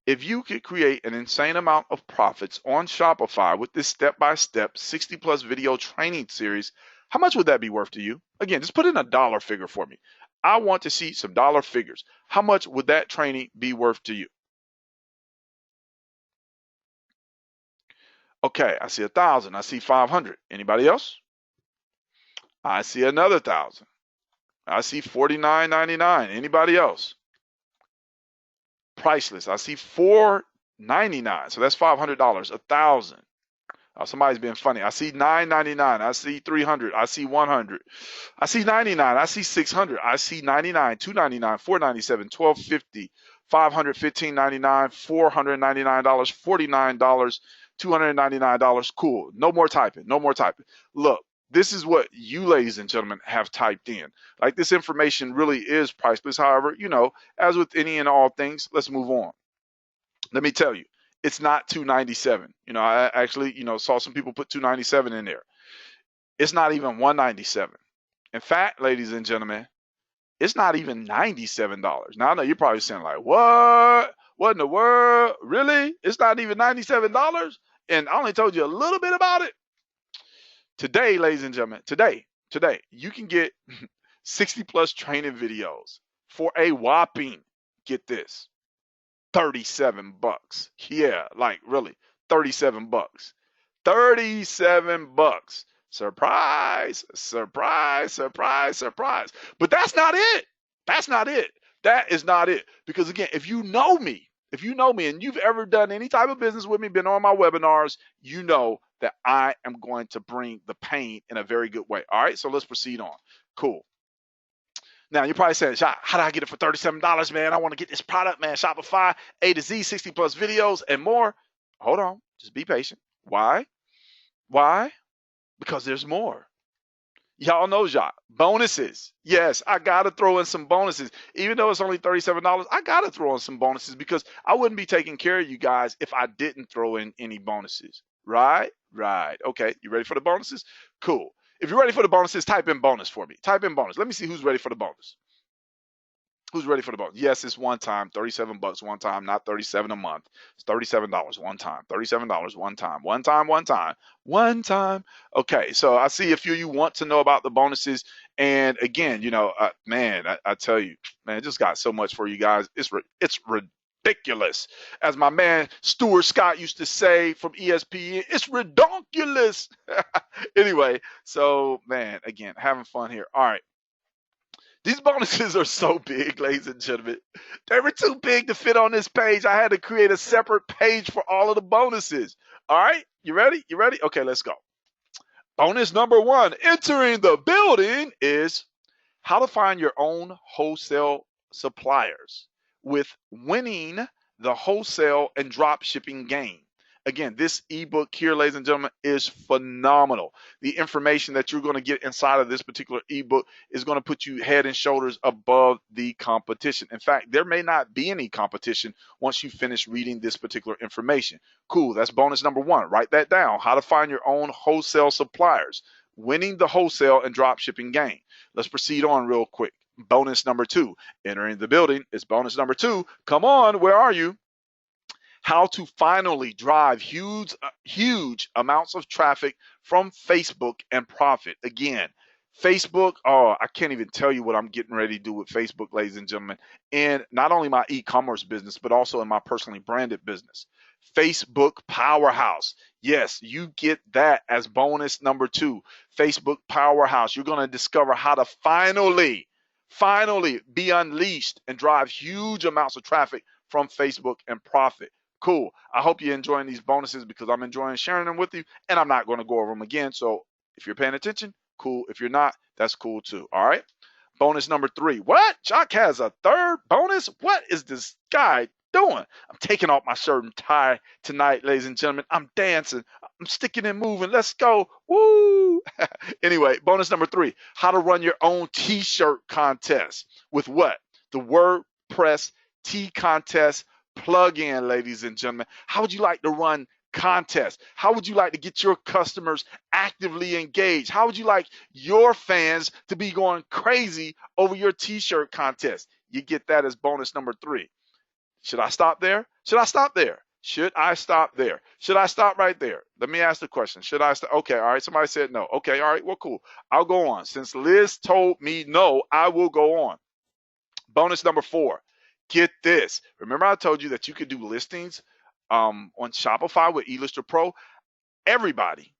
If you could create an insane amount of profits on Shopify with this step-by-step 60-plus video training series, how much would that be worth to you? Again, just put in a dollar figure for me. I want to see some dollar figures. How much would that training be worth to you? Okay, I see 1,000. I see 500. Anybody else? I see another 1,000. I see $49.99. Anybody else? Priceless. I see $4.99. So that's $500. 1,000. Somebody's being funny. I see $9.99. I see $300. I see $100. I see $99. I see $600. I see $99, $2.99, $4.97, $12.50, $500, $15.99, $499, $49, $299. Cool. No more typing. No more typing. Look, this is what you, ladies and gentlemen, have typed in. Like, this information really is priceless. However, as with any and all things, let's move on. Let me tell you, it's not $297. I actually, saw some people put $297 in there. It's not even $197. In fact, ladies and gentlemen, it's not even $97. Now, I know you're probably saying, like, what? What in the world? Really? It's not even $97? And I only told you a little bit about it. Today, ladies and gentlemen, today, you can get 60 plus training videos for a whopping, get this, $37. Yeah, like really, $37. $37. Surprise, surprise, surprise, surprise. But that's not it. That's not it. That is not it. Because again, if you know me and you've ever done any type of business with me, been on my webinars, you know that I am going to bring the pain in a very good way. All right, so let's proceed on. Cool. Now, you're probably saying, how do I get it for $37, man? I want to get this product, man. Shopify, A to Z, 60 plus videos and more. Hold on. Just be patient. Why? Why? Because there's more. Y'all know, Jacque, bonuses. Yes, I got to throw in some bonuses. Even though it's only $37, I got to throw in some bonuses because I wouldn't be taking care of you guys if I didn't throw in any bonuses. Right? Right. Okay, you ready for the bonuses? Cool. If you're ready for the bonuses, type in bonus for me. Type in bonus. Let me see who's ready for the bonus. Who's ready for the bonus? Yes, it's one time, $37 one time, not $37 a month. It's $37 one time, $37 one time, one time. Okay, so I see a few of you want to know about the bonuses. And again, man, I tell you, man, it just got so much for you guys. It's ridiculous. As my man Stuart Scott used to say from ESPN, it's redonkulous. Anyway, so man, again, having fun here. All right. These bonuses are so big, ladies and gentlemen. They were too big to fit on this page. I had to create a separate page for all of the bonuses. All right, you ready? You ready? Okay, let's go. Bonus number 1, entering the building, is how to find your own wholesale suppliers with winning the wholesale and drop shipping game. Again, this ebook here, ladies and gentlemen, is phenomenal. The information that you're going to get inside of this particular ebook is going to put you head and shoulders above the competition. In fact, there may not be any competition once you finish reading this particular information. Cool. That's bonus number 1. Write that down. How to find your own wholesale suppliers, winning the wholesale and drop shipping game. Let's proceed on real quick. Bonus number 2, entering the building is bonus number 2. Come on, where are you? how to finally drive huge amounts of traffic from Facebook and profit. Again, Facebook, oh, I can't even tell you what I'm getting ready to do with Facebook, ladies and gentlemen, in not only my e-commerce business, but also in my personally branded business. Facebook Powerhouse. Yes, you get that as bonus number 2. Facebook Powerhouse. You're going to discover how to finally be unleashed and drive huge amounts of traffic from Facebook and profit. Cool. I hope you're enjoying these bonuses because I'm enjoying sharing them with you, and I'm not going to go over them again. So if you're paying attention, cool. If you're not, that's cool too. All right. Bonus number 3. What? Jacque has a third bonus? What is this guy doing? I'm taking off my shirt and tie tonight, ladies and gentlemen. I'm dancing. I'm sticking and moving. Let's go. Woo! Anyway, bonus number 3. How to run your own t-shirt contest with what? The WordPress T contest plug-in, ladies and gentlemen. How would you like to run contests? How would you like to get your customers actively engaged? How would you like your fans to be going crazy over your t-shirt contest? You get that as bonus number 3. Should I stop there? Should I stop there? Should I stop there? Should I stop right there? Let me ask the question. Should I stop? Okay, all right. Somebody said no. Okay, all right. Well, cool. I'll go on. Since Liz told me no, I will go on. Bonus number 4. Get this. Remember I told you that you could do listings on Shopify with eLister Pro? Everybody.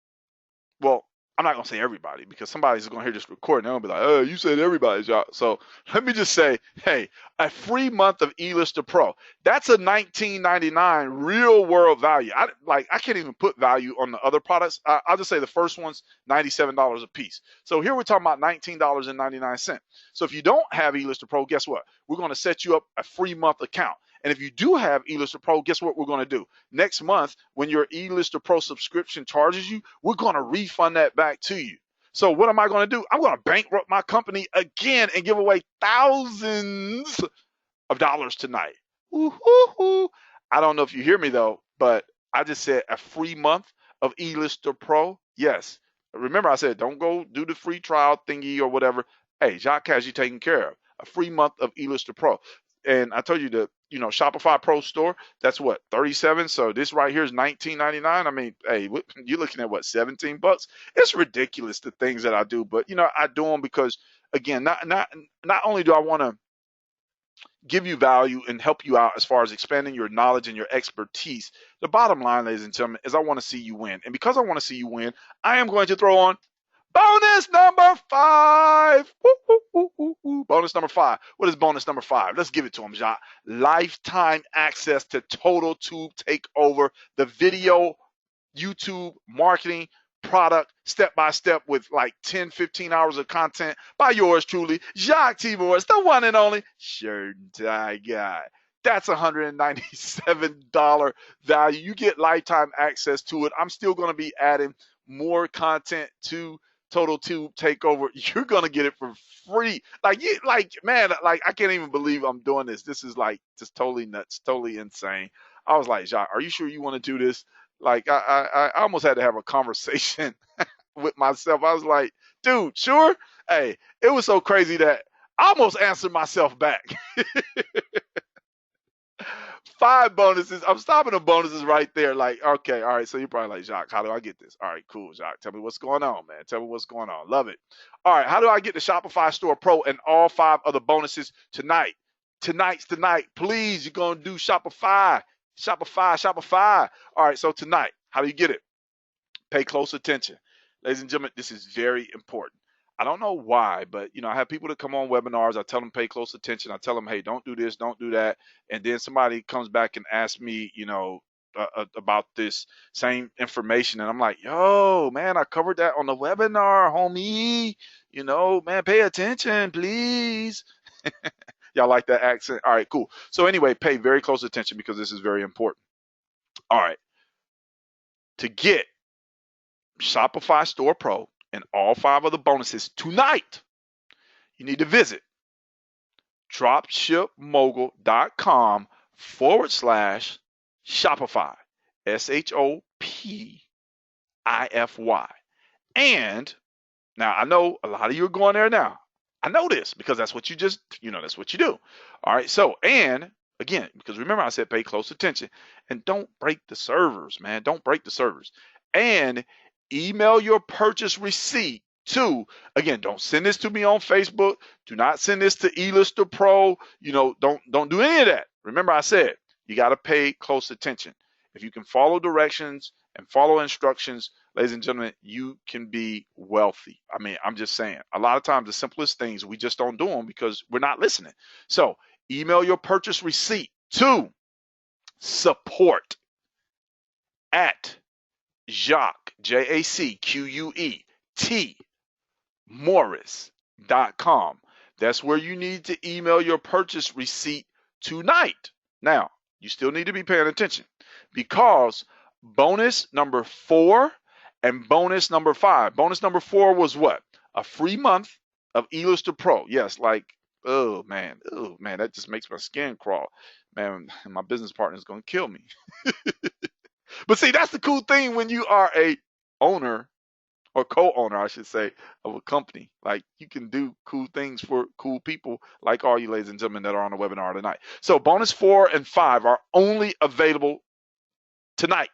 Well, I'm not going to say everybody because somebody's going to hear this recording. They're going to be like, oh, you said everybody, Jacque. So let me just say, hey, a free month of eLister Pro. That's a $19.99 real world value. I can't even put value on the other products. I'll just say the first one's $97 a piece. So here we're talking about $19.99. So if you don't have eLister Pro, guess what? We're going to set you up a free month account. And if you do have eLister Pro, guess what we're going to do? Next month, when your eLister Pro subscription charges you, we're going to refund that back to you. So what am I going to do? I'm going to bankrupt my company again and give away thousands of dollars tonight. Woo-hoo-hoo. I don't know if you hear me though, but I just said a free month of eLister Pro. Yes. Remember I said, don't go do the free trial thingy or whatever. Hey, Jacque has you taken care of. A free month of eLister Pro. And I told you the Shopify Pro Store, that's what, 37. So this right here is $19.99. I mean, hey, you're looking at what, $17? It's ridiculous the things that I do, but I do them because again, not only do I want to give you value and help you out as far as expanding your knowledge and your expertise. The bottom line, ladies and gentlemen, is I want to see you win. And because I want to see you win, I am going to throw on bonus number 5. Woo, woo, woo, woo, woo. Bonus number 5. What is bonus number 5? Let's give it to him, Jacque. Lifetime access to Total Tube Takeover, the video YouTube marketing product step-by-step with like 10, 15 hours of content by yours truly, Jacque T. Morris, the one and only shirt and tie guy. That's $197 value. You get lifetime access to it. I'm still going to be adding more content to Total Tube Takeover. You're going to get it for free. Man, I can't even believe I'm doing this. This is like just totally nuts, totally insane. I was like, Jacque, are you sure you want to do this? Like, I almost had to have a conversation with myself. I was like, dude, sure? Hey, it was so crazy that I almost answered myself back. 5 bonuses. I'm stopping the bonuses right there. Like, okay, all right. So you're probably like, Jacque, how do I get this? All right, cool, Jacque. Tell me what's going on, man. Tell me what's going on. Love it. All right, how do I get the Shopify Store Pro and all 5 other bonuses tonight? Tonight's the night. Please, you're going to do Shopify. Shopify. All right, so tonight, how do you get it? Pay close attention. Ladies and gentlemen, this is very important. I don't know why, but I have people that come on webinars. I tell them pay close attention. I tell them, hey, don't do this, don't do that. And then somebody comes back and asks me, about this same information. And I'm like, yo, man, I covered that on the webinar, homie. Man, pay attention, please. Y'all like that accent? All right, cool. So anyway, pay very close attention because this is very important. All right. To get Shopify Store Pro and all 5 of the bonuses tonight, you need to visit dropshipmogul.com/Shopify. SHOPIFY. And now I know a lot of you are going there now. I know this because that's what you that's what you do. All right. So, and Again, because remember I said pay close attention and don't break the servers, man. Don't break the servers. And email your purchase receipt to, again, don't send this to me on Facebook. Do not send this to eLister Pro. Don't do any of that. Remember I said you got to pay close attention. If you can follow directions and follow instructions, ladies and gentlemen, you can be wealthy. I mean, I'm just saying, a lot of times the simplest things, we just don't do them because we're not listening. So email your purchase receipt to support at Jacque, JACQUET, Morris.com. That's where you need to email your purchase receipt tonight. Now, you still need to be paying attention because bonus number 4 and bonus number 5. Bonus number 4 was what? A free month of eLister Pro. Yes, like, oh man, that just makes my skin crawl. Man, my business partner is going to kill me. But see, that's the cool thing when you are a owner or co-owner, I should say, of a company. Like, you can do cool things for cool people like all you ladies and gentlemen that are on the webinar tonight. So bonus 4 and 5 are only available tonight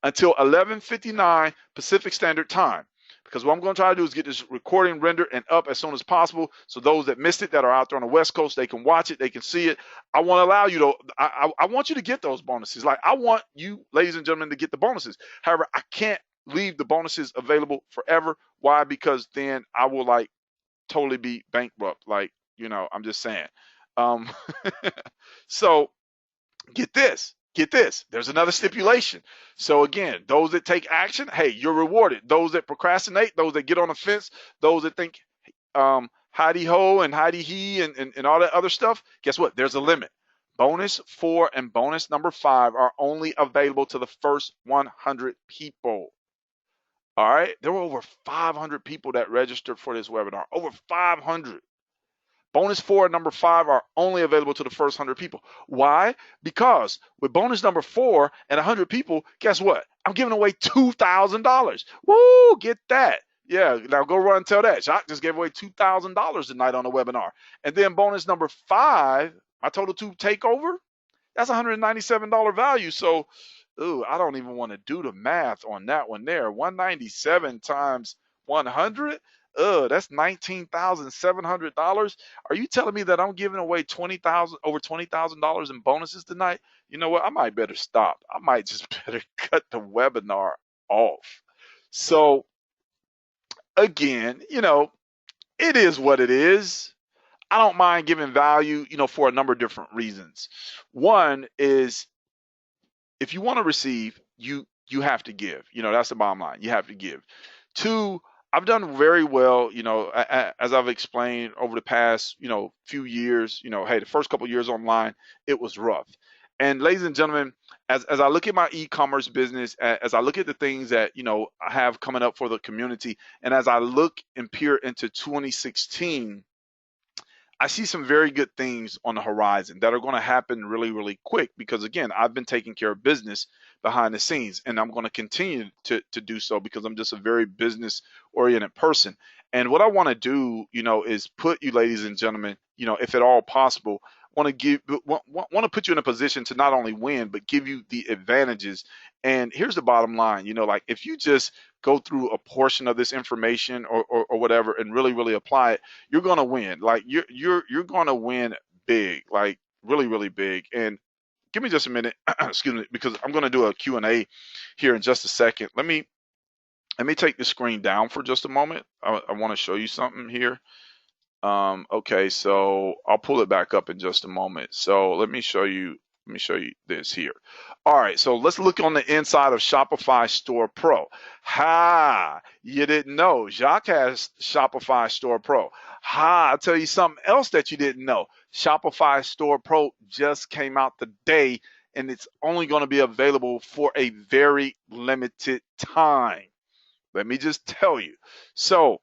until 11:59 Pacific Standard Time. Because what I'm going to try to do is get this recording rendered and up as soon as possible, so those that missed it, that are out there on the West Coast, they can watch it, they can see it. I want to allow you to, I want you to get those bonuses. Like, I want you, ladies and gentlemen, to get the bonuses. However, I can't leave the bonuses available forever. Why? Because then I will like totally be bankrupt. Like, I'm just saying. So get this. There's another stipulation. So again, those that take action, hey, you're rewarded. Those that procrastinate, those that get on the fence, those that think hidey ho and hidey he and all that other stuff, guess what? There's a limit. Bonus 4 and bonus number 5 are only available to the first 100 people. All right, there were over 500 people that registered for this webinar. Over 500. Bonus 4 and number 5 are only available to the first 100 people. Why? Because with bonus number 4 and 100 people, guess what? I'm giving away $2,000. Woo, get that. Yeah, now go run and tell that. Jacque just gave away $2,000 tonight on the webinar. And then bonus number 5, my total to take over, that's $197 value. So, I don't even want to do the math on that one there. 197 times 100. That's $19,700. Are you telling me that I'm giving away over $20,000 in bonuses tonight? You know what? I might better stop. I might just better cut the webinar off. So again, it is what it is. I don't mind giving value, for a number of different reasons. One is, if you want to receive, you have to give. That's the bottom line. You have to give. 2, I've done very well, as I've explained over the past, few years. Hey, the first couple of years online, it was rough. And ladies and gentlemen, as I look at my e-commerce business, as I look at the things that, I have coming up for the community, and as I look and peer into 2016, I see some very good things on the horizon that are going to happen really, really quick, because again, I've been taking care of business behind the scenes, and I'm going to continue to do so because I'm just a very business oriented person. And what I want to do, is put you, ladies and gentlemen, if at all possible, want to put you in a position to not only win, but give you the advantages. And here's the bottom line, like, if you just go through a portion of this information or whatever and really, really apply it, you're going to win. Like, you're going to win big, like really, really big. And give me just a minute, excuse me, because I'm going to do a Q&A here in just a second. Let me take the screen down for just a moment. I want to show you something here. Okay, so I'll pull it back up in just a moment. So let me show you this here. All right, so let's look on the inside of Shopify Store Pro. You didn't know Jacque has Shopify Store Pro. I'll tell you something else that you didn't know. Shopify Store Pro just came out today, and it's only going to be available for a very limited time. Let me just tell you. So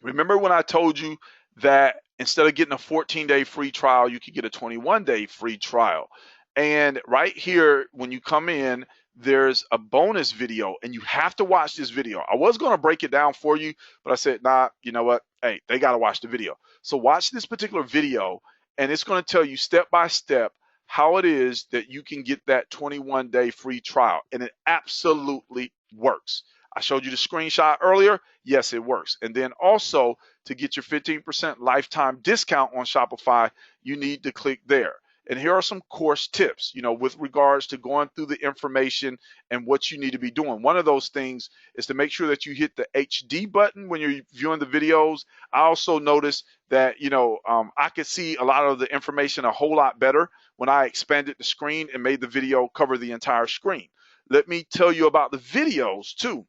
remember when I told you that instead of getting a 14-day free trial, you could get a 21-day free trial? And right here, when you come in, there's a bonus video, and you have to watch this video. I was going to break it down for you, but I said, nah, you know what? Hey, they got to watch the video. So watch this particular video, and it's going to tell you step by step how it is that you can get that 21-day free trial, and it absolutely works. I showed you the screenshot earlier. Yes, it works. And then also, to get your 15% lifetime discount on Shopify, you need to click there. And here are some course tips, with regards to going through the information and what you need to be doing. One of those things is to make sure that you hit the HD button when you're viewing the videos. I also noticed that, I could see a lot of the information a whole lot better when I expanded the screen and made the video cover the entire screen. Let me tell you about the videos too.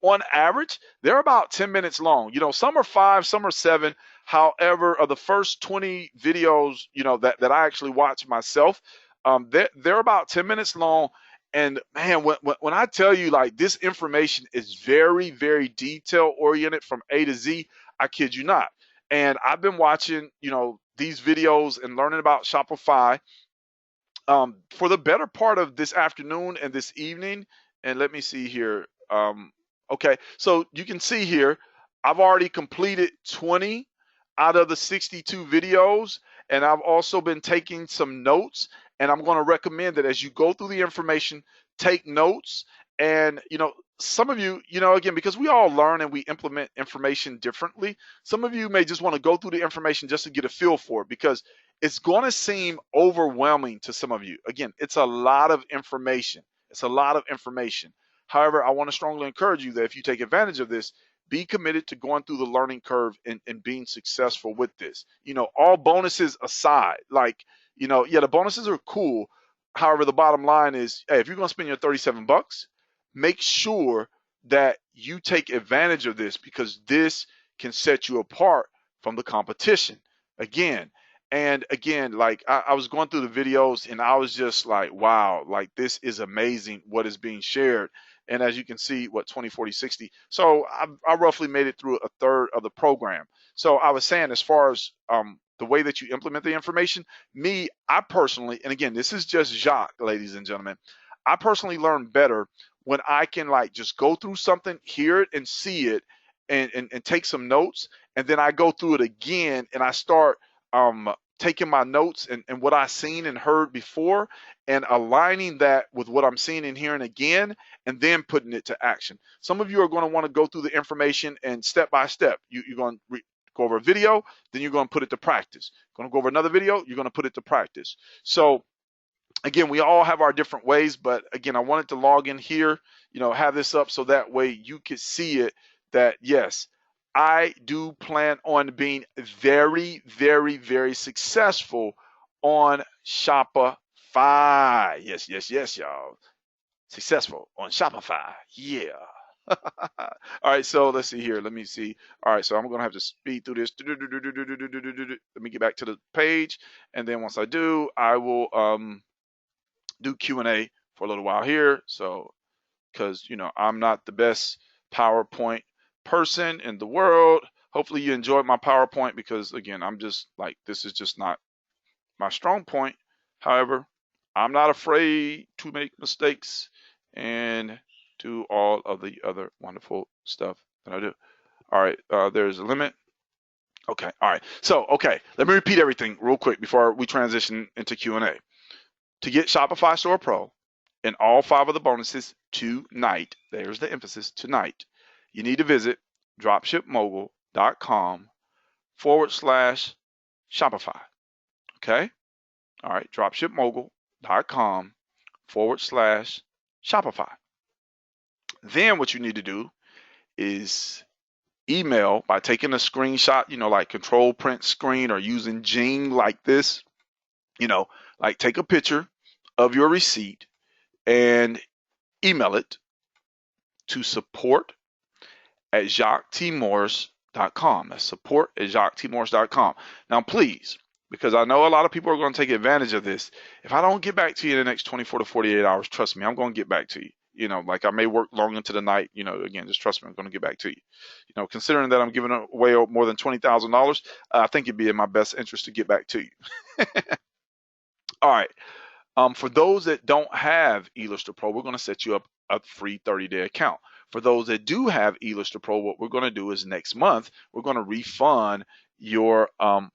On average, they're about 10 minutes long. Some are 5, some are 7. However, of the first 20 videos, that I actually watch myself, they're about 10 minutes long. And man, when I tell you, like, this information is very, very detail oriented from A to Z, I kid you not. And I've been watching, these videos and learning about Shopify for the better part of this afternoon and this evening. And let me see here. Okay, so you can see here, I've already completed 20 out of the 62 videos, and I've also been taking some notes, and I'm going to recommend that as you go through the information, take notes. And, some of you, again, because we all learn and we implement information differently, some of you may just want to go through the information just to get a feel for it, because it's going to seem overwhelming to some of you. Again, it's a lot of information. It's a lot of information. However, I want to strongly encourage you that if you take advantage of this, be committed to going through the learning curve and being successful with this. All bonuses aside, the bonuses are cool. However, the bottom line is, hey, if you're going to spend your $37, make sure that you take advantage of this, because this can set you apart from the competition. Again, like I was going through the videos and I was just like, wow, like this is amazing what is being shared. And as you can see, 20, 40, 60. So I roughly made it through a third of the program. So I was saying, as far as the way that you implement the information, I personally, and again, this is just Jacque, ladies and gentlemen, I personally learn better when I can just go through something, hear it and see it, and take some notes. And then I go through it again and I start taking my notes and what I seen and heard before, and aligning that with what I'm seeing and hearing again, and then putting it to action. Some of you are going to want to go through the information and step by step. You're going to go over a video, then you're going to put it to practice. Going to go over another video, you're going to put it to practice. So again, we all have our different ways, but again, I wanted to log in here, have this up so that way you could see it, that yes, I do plan on being very, very, very successful on Shopify. Yes, yes, yes, y'all. Successful on Shopify. Yeah. All right, so let's see here. Let me see. All right, so I'm going to have to speed through this. Let me get back to the page. And then once I do, I will do Q&A for a little while here. So, because, I'm not the best PowerPoint person in the world. Hopefully you enjoyed my PowerPoint, because again, I'm just like, this is just not my strong point. However, I'm not afraid to make mistakes and do all of the other wonderful stuff that I do. All right, there's a limit. Okay, all right. So, okay, let me repeat everything real quick before we transition into Q&A. To get Shopify Store Pro and all 5 of the bonuses tonight, there's the emphasis, tonight, you need to visit dropshipmogul.com/Shopify. Okay? All right, dropshipmogul.com/Shopify. Then what you need to do is email by taking a screenshot, like control print screen, or using Jing like this, like take a picture of your receipt and email it to support@JacqueTMorris.com. That's support@JacqueTMorris.com. Now, please, because I know a lot of people are going to take advantage of this, if I don't get back to you in the next 24 to 48 hours, trust me, I'm going to get back to you. Like I may work long into the night, again, just trust me, I'm going to get back to you. Considering that I'm giving away more than $20,000, I think it'd be in my best interest to get back to you. All right. For those that don't have eLister Pro, we're going to set you up a free 30-day account. For those that do have eLister Pro, what we're going to do is next month, we're going to refund your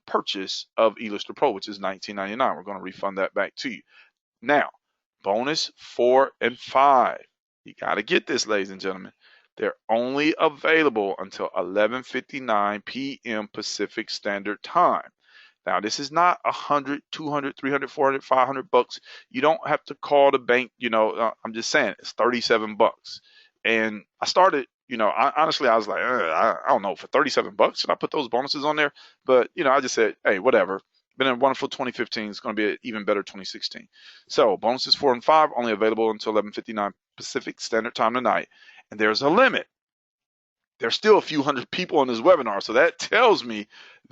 purchase of eLister Pro, which is $19.99. We're going to refund that back to you. Now, bonus 4 and 5. You got to get this, ladies and gentlemen. They're only available until 11:59 p.m. Pacific Standard Time. Now, this is not 100, 200, 300, 400, 500 bucks. You don't have to call the bank. I'm just saying it's 37 bucks. And I started, honestly, I was like, I don't know, for 37 bucks, should I put those bonuses on there? But, I just said, hey, whatever. Been a wonderful 2015. It's going to be an even better 2016. So bonuses 4 and 5 only available until 11:59 Pacific Standard Time tonight. And there's a limit. There's still a few hundred people on this webinar. So that tells me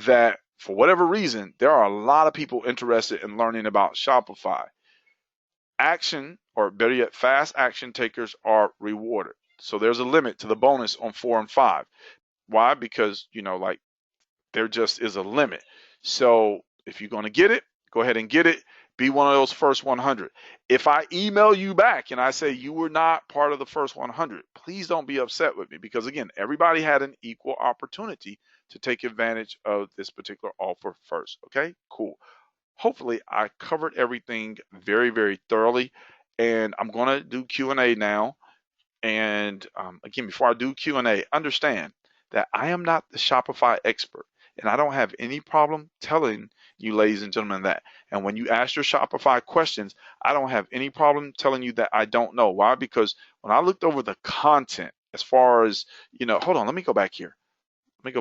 that for whatever reason, there are a lot of people interested in learning about Shopify. Action, or better yet, fast action takers are rewarded. So there's a limit to the bonus on 4 and 5. Why? Because, there just is a limit. So if you're going to get it, go ahead and get it. Be one of those first 100. If I email you back and I say you were not part of the first 100, please don't be upset with me, because again, everybody had an equal opportunity to take advantage of this particular offer first. Okay, cool. Hopefully I covered everything very, very thoroughly, and I'm going to do Q&A now. And again, before I do Q&A, understand that I am not the Shopify expert, and I don't have any problem telling you, ladies and gentlemen, that. And when you ask your Shopify questions, I don't have any problem telling you that I don't know. Why? Because when I looked over the content, as far as, hold on, let me go back here. Let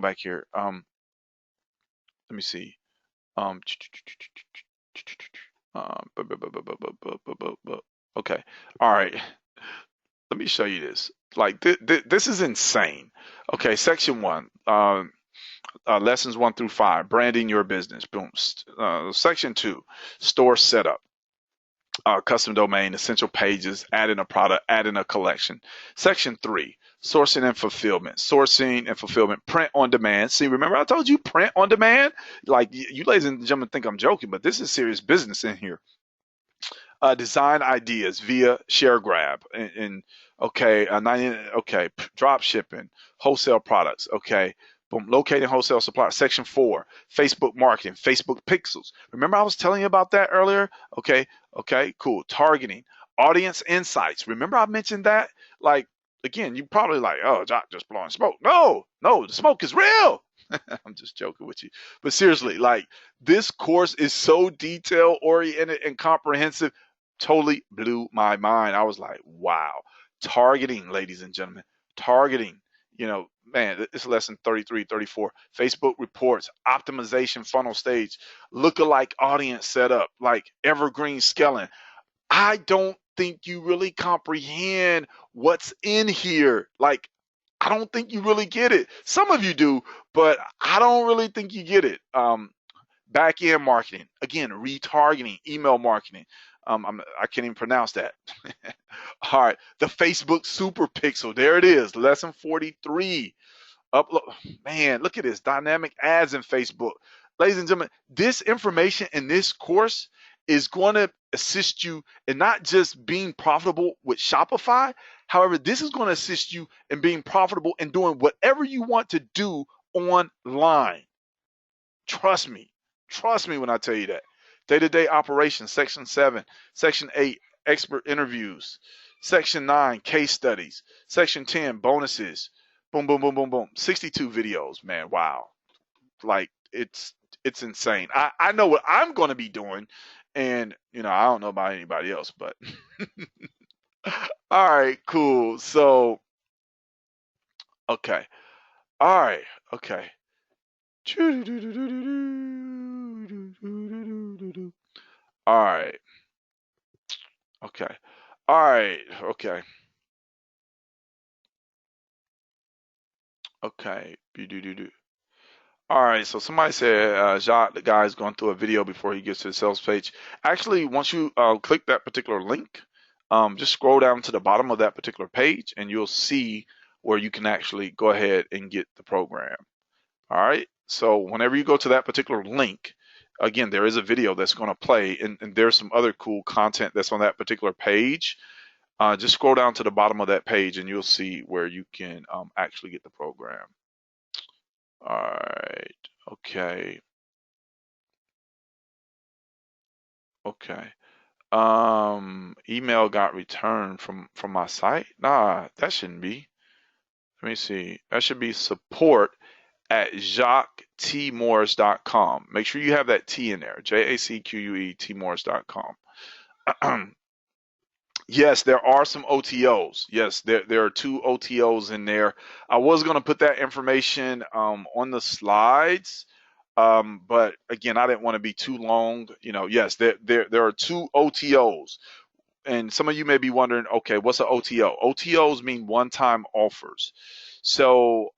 me see. Okay. All right. Let me show you this. This is insane. Okay. Section 1. Lessons 1 through 5, branding your business. Boom. Section 2, store setup, custom domain, essential pages, add in a product, add in a collection. Section 3, sourcing and fulfillment, print on demand. See, remember I told you print on demand? Like, you ladies and gentlemen think I'm joking, but this is serious business in here. Design ideas via share grab drop shipping, wholesale products. Okay. Boom, locating wholesale suppliers. Section 4, Facebook marketing, Facebook pixels. Remember I was telling you about that earlier? Okay, cool. Targeting, audience insights. Remember I mentioned that? Like, again, you probably like, oh, Jacque just blowing smoke. No, the smoke is real. I'm just joking with you. But seriously, like, this course is so detail oriented and comprehensive. Totally blew my mind. I was like, wow. Targeting, ladies and gentlemen, targeting. Man, it's lesson 33, 34. Facebook reports, optimization funnel stage, lookalike audience setup, like evergreen scaling. I don't think you really comprehend what's in here. Like, I don't think you really get it. Some of you do, but I don't really think you get it. Back end marketing, again, retargeting, email marketing. I can't even pronounce that. All right, the Facebook super pixel. There it is, lesson 43. Upload, man, look at this, dynamic ads in Facebook. Ladies and gentlemen, this information in this course is going to assist you in not just being profitable with Shopify. However, this is going to assist you in being profitable and doing whatever you want to do online. Trust me when I tell you that. Day-to-day operations, section 7, section 8, expert interviews, section 9, case studies, section 10, bonuses. Boom, boom, boom, boom, boom. 62 videos, man. Wow. Like, it's insane. I know what I'm going to be doing, and, I don't know about anybody else, but. All right, cool. So, okay. All right, okay. All right. Okay. All right. Okay. Okay. All right. So somebody said, Jacque, the guy is going through a video before he gets to the sales page. Actually, once you click that particular link, just scroll down to the bottom of that particular page, and you'll see where you can actually go ahead and get the program. All right. So whenever you go to that particular link, again, there is a video that's going to play, and there's some other cool content that's on that particular page. Just scroll down to the bottom of that page, and you'll see where you can actually get the program. All right. Okay. Email got returned from my site. Nah, that shouldn't be. Let me see. That should be support at JacqueTMorris.com. Make sure you have that T in there. JACQUE Tmorris.com. Yes, there are some OTOs. Yes, there are two OTOs in there. I was going to put that information on the slides, but again, I didn't want to be too long. Yes, there are two OTOs. And some of you may be wondering, okay, what's an OTO? OTOs mean one-time offers. So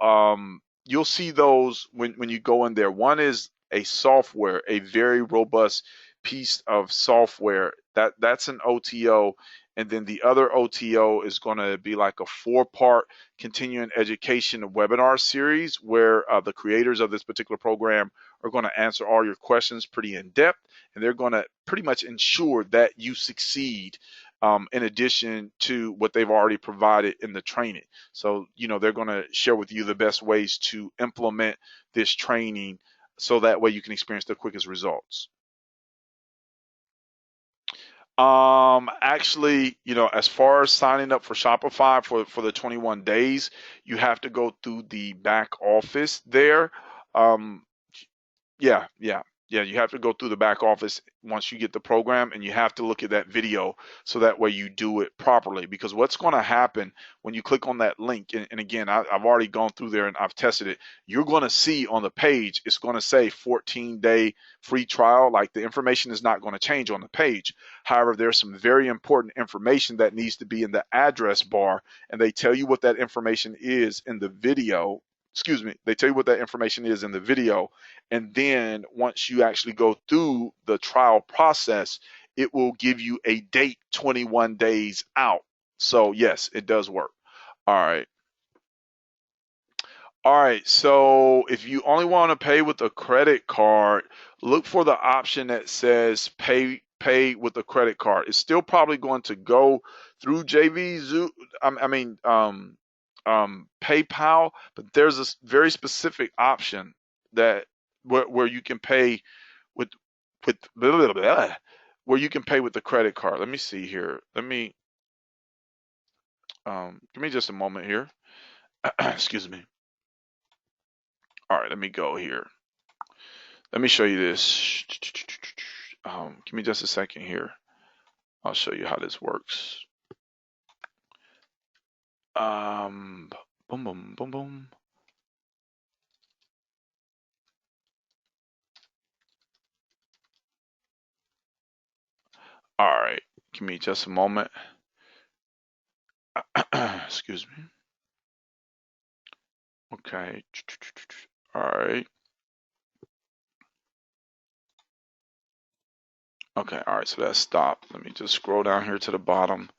you'll see those when you go in there. One is a software, a very robust piece of software that's an OTO. And then the other OTO is going to be like a 4-part continuing education webinar series where the creators of this particular program are going to answer all your questions pretty in depth, and they're going to pretty much ensure that you succeed in addition to what they've already provided in the training. So, they're going to share with you the best ways to implement this training so that way you can experience the quickest results. Actually, as far as signing up for Shopify for the 21 days, you have to go through the back office there. Um, yeah, yeah, yeah. You have to go through the back office once you get the program, and you have to look at that video so that way you do it properly. Because what's going to happen when you click on that link, and again, I've already gone through there and I've tested it, you're going to see on the page, it's going to say 14-day free trial. Like, the information is not going to change on the page. However, there's some very important information that needs to be in the address bar, and they tell you what that information is in the video. Excuse me, they tell you what that information is in the video, and then once you actually go through the trial process, it will give you a date 21 days out. So yes, it does work. All right. All right. So if you only want to pay with a credit card, look for the option that says pay with a credit card. It's still probably going to go through JV Zoo. I mean, PayPal, but there's a very specific option that where you can pay with blah, blah, blah, where you can pay with the credit card. Let me see here. Give me just a moment here. Excuse me. All right, let me go here. Let me show you this. Give me just a second here. I'll show you how this works. Boom, boom, boom, boom. All right, give me just a moment. Excuse me. Okay. All right. Okay, all right, so that's stopped. Let me just scroll down here to the bottom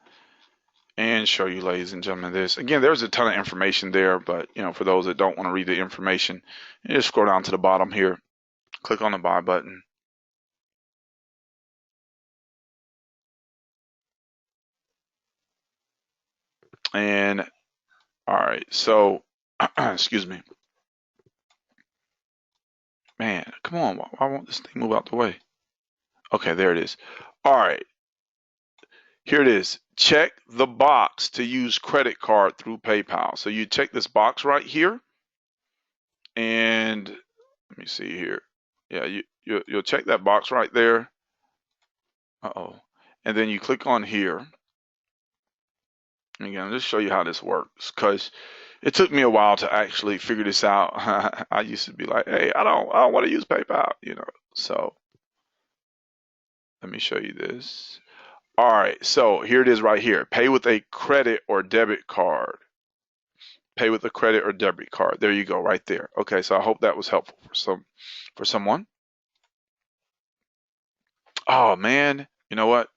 and show you, ladies and gentlemen, this. Again, there's a ton of information there, but, for those that don't want to read the information, you just scroll down to the bottom here, click on the buy button. And, all right, so, excuse me. Man, come on, why won't this thing move out the way? Okay, there it is. All right. Here it is. Check the box to use credit card through PayPal. So you check this box right here, and let me see here. Yeah, you'll check that box right there. And then you click on here. And again, I'll just show you how this works, because it took me a while to actually figure this out. I used to be like, hey, I don't want to use PayPal, So let me show you this. All right, so here it is right here. Pay with a credit or debit card. Pay with a credit or debit card. There you go, right there. Okay, so I hope that was helpful for someone. Oh man, you know what?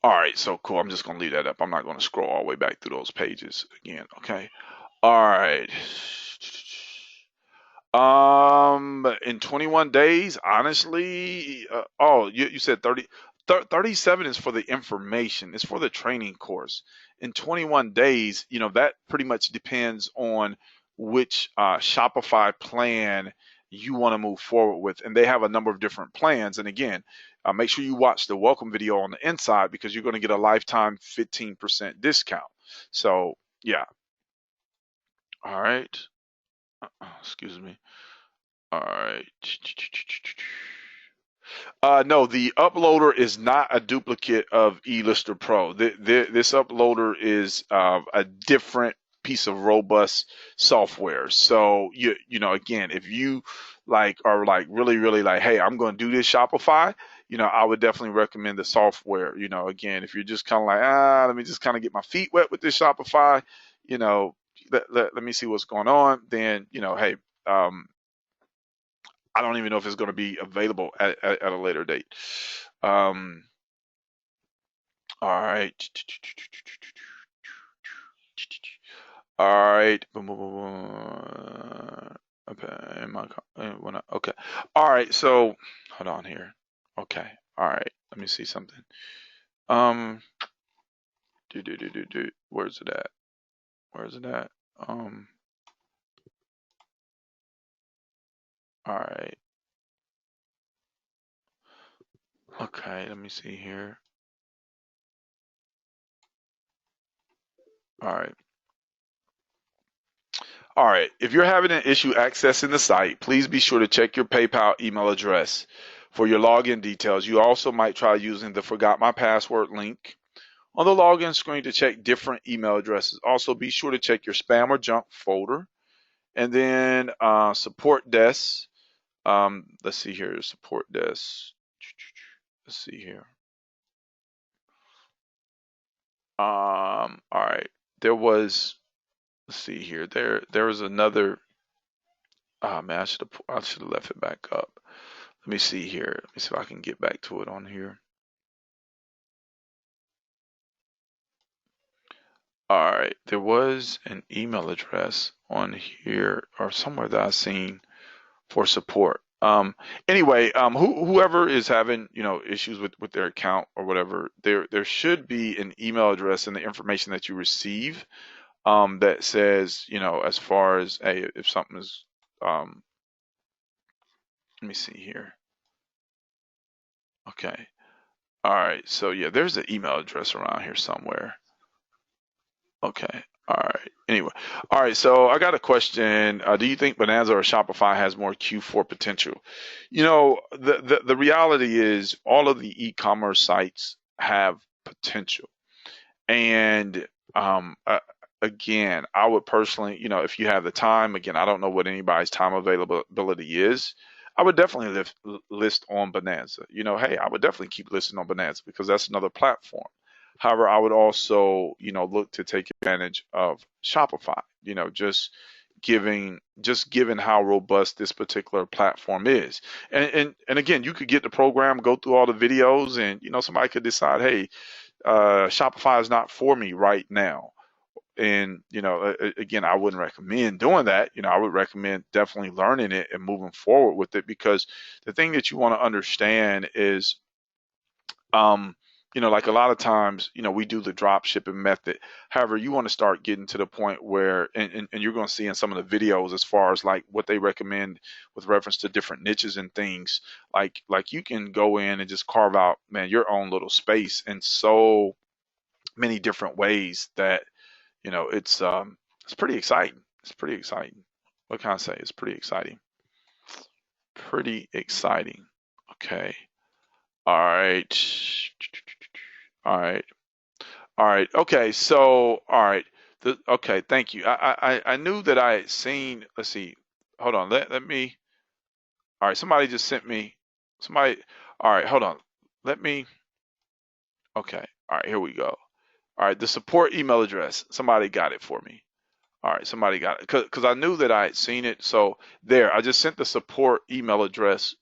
All right, so cool. I'm just gonna leave that up. I'm not gonna scroll all the way back through those pages again. Okay. All right. In 21 days, honestly, you said 30. 37 is for the information. It's for the training course. In 21 days, that pretty much depends on which Shopify plan you want to move forward with. And they have a number of different plans. And again, make sure you watch the welcome video on the inside, because you're going to get a lifetime 15% discount. So yeah. All right. Excuse me. All right. No, the uploader is not a duplicate of eLister Pro. This uploader is a different piece of robust software. So again, if you are really like, hey, I'm going to do this Shopify, I would definitely recommend the software. Again, if you're just kind of like, let me just kind of get my feet wet with this Shopify, let me see what's going on, then hey, I don't even know if it's going to be available at a later date. All right. All right. Okay. All right. So hold on here. Okay. All right. Let me see something. Where's it at? Where's it at? All right. Okay. Let me see here. All right. All right. If you're having an issue accessing the site, please be sure to check your PayPal email address for your login details. You also might try using the Forgot My Password link on the login screen to check different email addresses. Also, be sure to check your spam or junk folder. And then support desk. Let's see here. Support desk. Let's see here. All right. There was. Let's see here. There was another. Man, I should have left it back up. Let me see here. Let me see if I can get back to it on here. All right. There was an email address on here or somewhere that I've seen for support. Anyway, whoever is having issues with their account or whatever, there should be an email address in the information that you receive that says as far as, hey, if something is let me see here. Okay. All right. So yeah, there's an email address around here somewhere. Okay. All right. Anyway. All right. So I got a question. Do you think Bonanza or Shopify has more Q4 potential? The reality is all of the e-commerce sites have potential. And again, I would personally, if you have the time, again, I don't know what anybody's time availability is. I would definitely list on Bonanza. Hey, I would definitely keep listing on Bonanza because that's another platform. However, I would also, look to take advantage of Shopify, given how robust this particular platform is. And again, you could get the program, go through all the videos, and somebody could decide, hey, Shopify is not for me right now. And again, I wouldn't recommend doing that. I would recommend definitely learning it and moving forward with it, because the thing that you want to understand is like a lot of times, we do the drop shipping method. However, you want to start getting to the point where, and you're going to see in some of the videos as far as like what they recommend with reference to different niches and things, like you can go in and just carve out, man, your own little space in so many different ways that, it's pretty exciting. It's pretty exciting. What can I say? It's pretty exciting. Pretty exciting. Okay. All right. All right. All right. Okay. So, all right. Okay. Thank you. I knew that I had seen. Let's see. Hold on. Let me. All right. Somebody just sent me. Somebody. All right. Hold on. Let me. Okay. All right. Here we go. All right. The support email address. Somebody got it for me. All right. Somebody got it because I knew that I had seen it. So there. I just sent the support email address.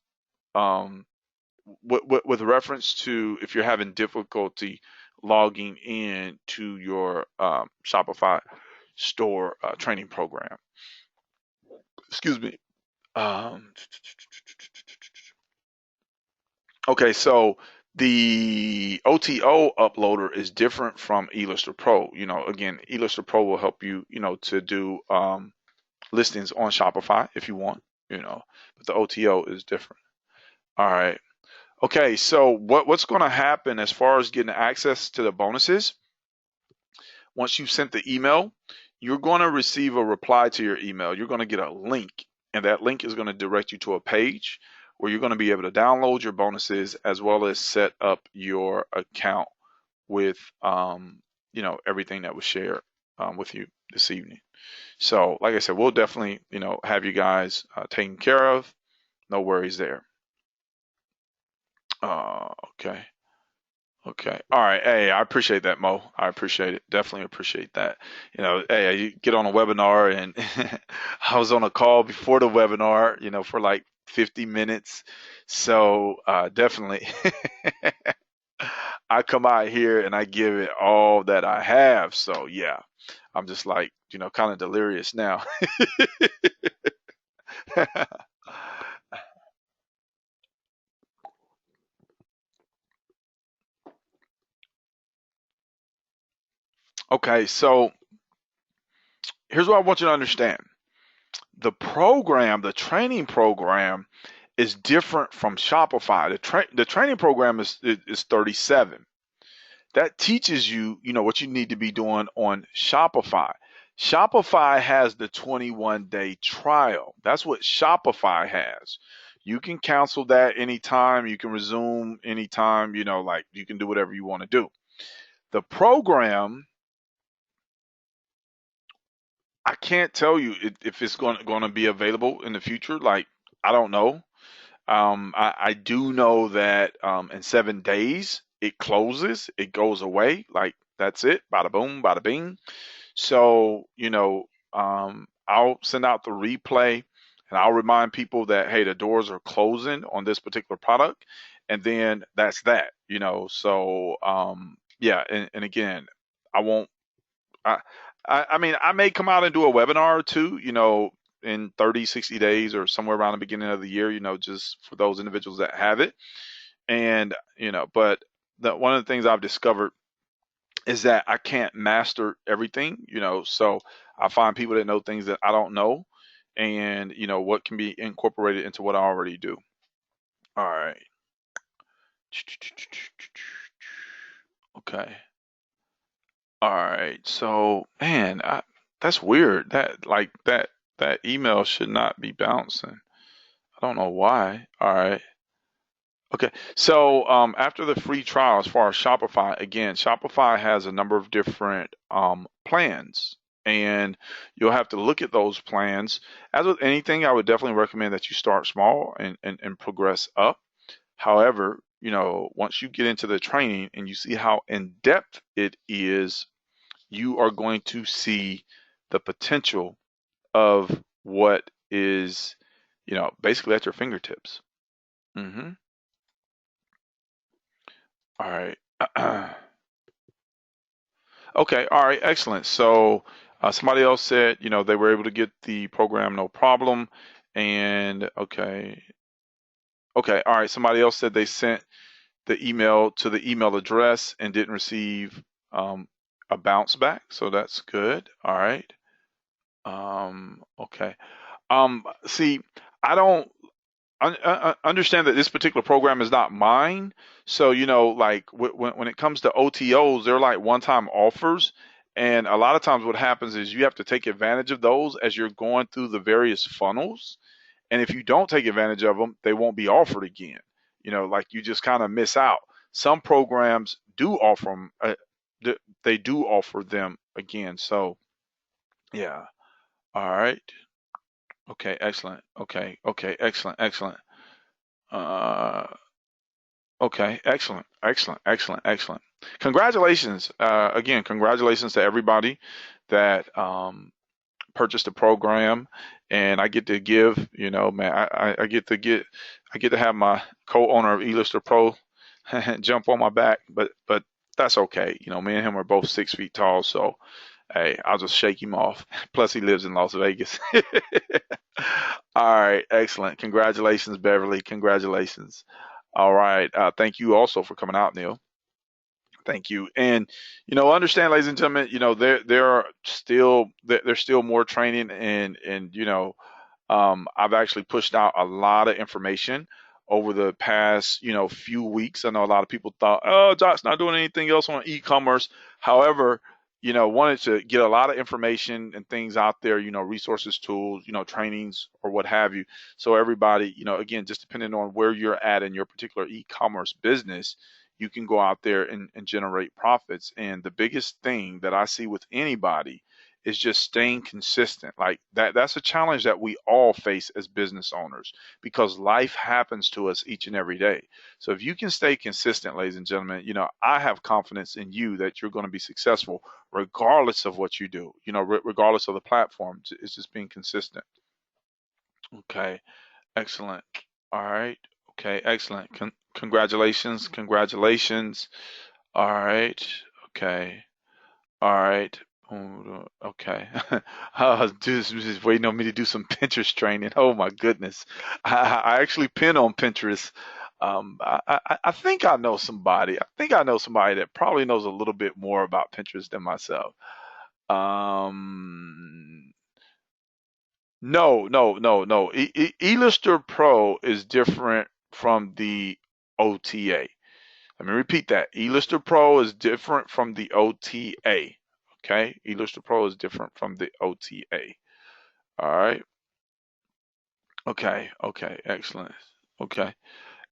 With reference to if you're having difficulty logging in to your Shopify store training program. Excuse me. Okay, so the OTO uploader is different from eLister Pro. Again, eLister Pro will help you, to do listings on Shopify if you want. but the OTO is different. All right. Okay, so what's going to happen as far as getting access to the bonuses? Once you've sent the email, you're going to receive a reply to your email. You're going to get a link, and that link is going to direct you to a page where you're going to be able to download your bonuses as well as set up your account with everything that was shared with you this evening. So, like I said, we'll definitely have you guys taken care of. No worries there. Okay. Okay. All right. Hey, I appreciate that, Mo. I appreciate it. Definitely appreciate that. Hey, you get on a webinar and I was on a call before the webinar, for like 50 minutes. So definitely I come out here and I give it all that I have. So yeah, I'm just like, kind of delirious now. Okay, so here's what I want you to understand. The training program is different from Shopify. The training program is 37. That teaches you, what you need to be doing on Shopify. Shopify has the 21-day trial. That's what Shopify has. You can cancel that anytime. You can resume anytime, like you can do whatever you want to do. The program, I can't tell you if it's going to be available in the future. Like, I don't know. I do know that in 7 days it closes, it goes away. Like, that's it. Bada boom, bada bing. So, I'll send out the replay and I'll remind people that, hey, the doors are closing on this particular product. And then that's that, So, yeah. And again, I won't, I, I mean, I may come out and do a webinar or two, in 30, 60 days or somewhere around the beginning of the year, just for those individuals that have it. And, but one of the things I've discovered is that I can't master everything, so I find people that know things that I don't know and, what can be incorporated into what I already do. All right. Okay. All right. So, man, that's weird. That email should not be bouncing. I don't know why. All right. Okay. So, after the free trial, as far as Shopify, again, Shopify has a number of different plans, and you'll have to look at those plans. As with anything, I would definitely recommend that you start small and progress up. However, once you get into the training and you see how in depth it is, you are going to see the potential of what is, basically at your fingertips. Mm-hmm. All right. Okay. All right. Excellent. So somebody else said, they were able to get the program no problem. And okay. Okay. All right. Somebody else said they sent the email to the email address and didn't receive a bounce back. So that's good. All right. Okay. See, I don't understand that this particular program is not mine. So, like when it comes to OTOs, they're like one-time offers. And a lot of times what happens is you have to take advantage of those as you're going through the various funnels. And if you don't take advantage of them, they won't be offered again. Like you just kind of miss out. Some programs do offer them. They do offer them again. So, yeah. All right. Okay. Excellent. Okay. Okay. Excellent. Excellent. Uh, okay, excellent, excellent, excellent, excellent. Congratulations. Again, congratulations to everybody that purchased the program. And I get to give, man, I get to have my co-owner of eLister Pro jump on my back, but that's okay. Me and him are both 6 feet tall, so hey, I'll just shake him off. Plus, he lives in Las Vegas. All right, excellent. Congratulations, Beverly. Congratulations. All right. Thank you also for coming out, Neil. Thank you. And understand, ladies and gentlemen, there's still more training and I've actually pushed out a lot of information over the past, few weeks. I know a lot of people thought, oh, Jacque's not doing anything else on e-commerce. However, wanted to get a lot of information and things out there, resources, tools, trainings or what have you. So everybody, again, just depending on where you're at in your particular e-commerce business, you can go out there and generate profits. And the biggest thing that I see with anybody is just staying consistent. Like that's a challenge that we all face as business owners because life happens to us each and every day. So if you can stay consistent, ladies and gentlemen, I have confidence in you that you're going to be successful regardless of what you do, regardless of the platform. It's just being consistent. Okay, excellent. All right. Okay, excellent. Congratulations. Congratulations. All right. Okay. All right. Okay. Just waiting on me to do some Pinterest training. Oh my goodness. I actually pin on Pinterest. I think I know somebody. I think I know somebody that probably knows a little bit more about Pinterest than myself. Um, no, no, no, no. Illustrator Pro is different from the OTA. Let me repeat that. Illustrator Pro is different from the OTA. Okay, Illustrator Pro is different from the OTA. All right. Okay. Okay. Excellent. Okay.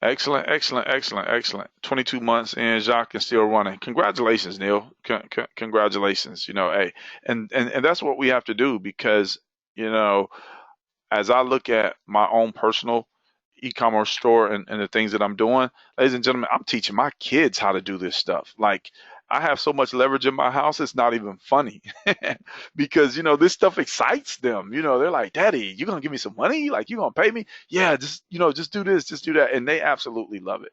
Excellent. Excellent. Excellent. Excellent. 22 months and Jacques is still running. Congratulations, Neil. Congratulations. Hey, and that's what we have to do because you know as I look at my own personal e-commerce store and the things that I'm doing, ladies and gentlemen, I'm teaching my kids how to do this stuff. Like I have so much leverage in my house, it's not even funny because, this stuff excites them. They're like, Daddy, you going to give me some money? Like you going to pay me? Yeah, just do this, just do that. And they absolutely love it.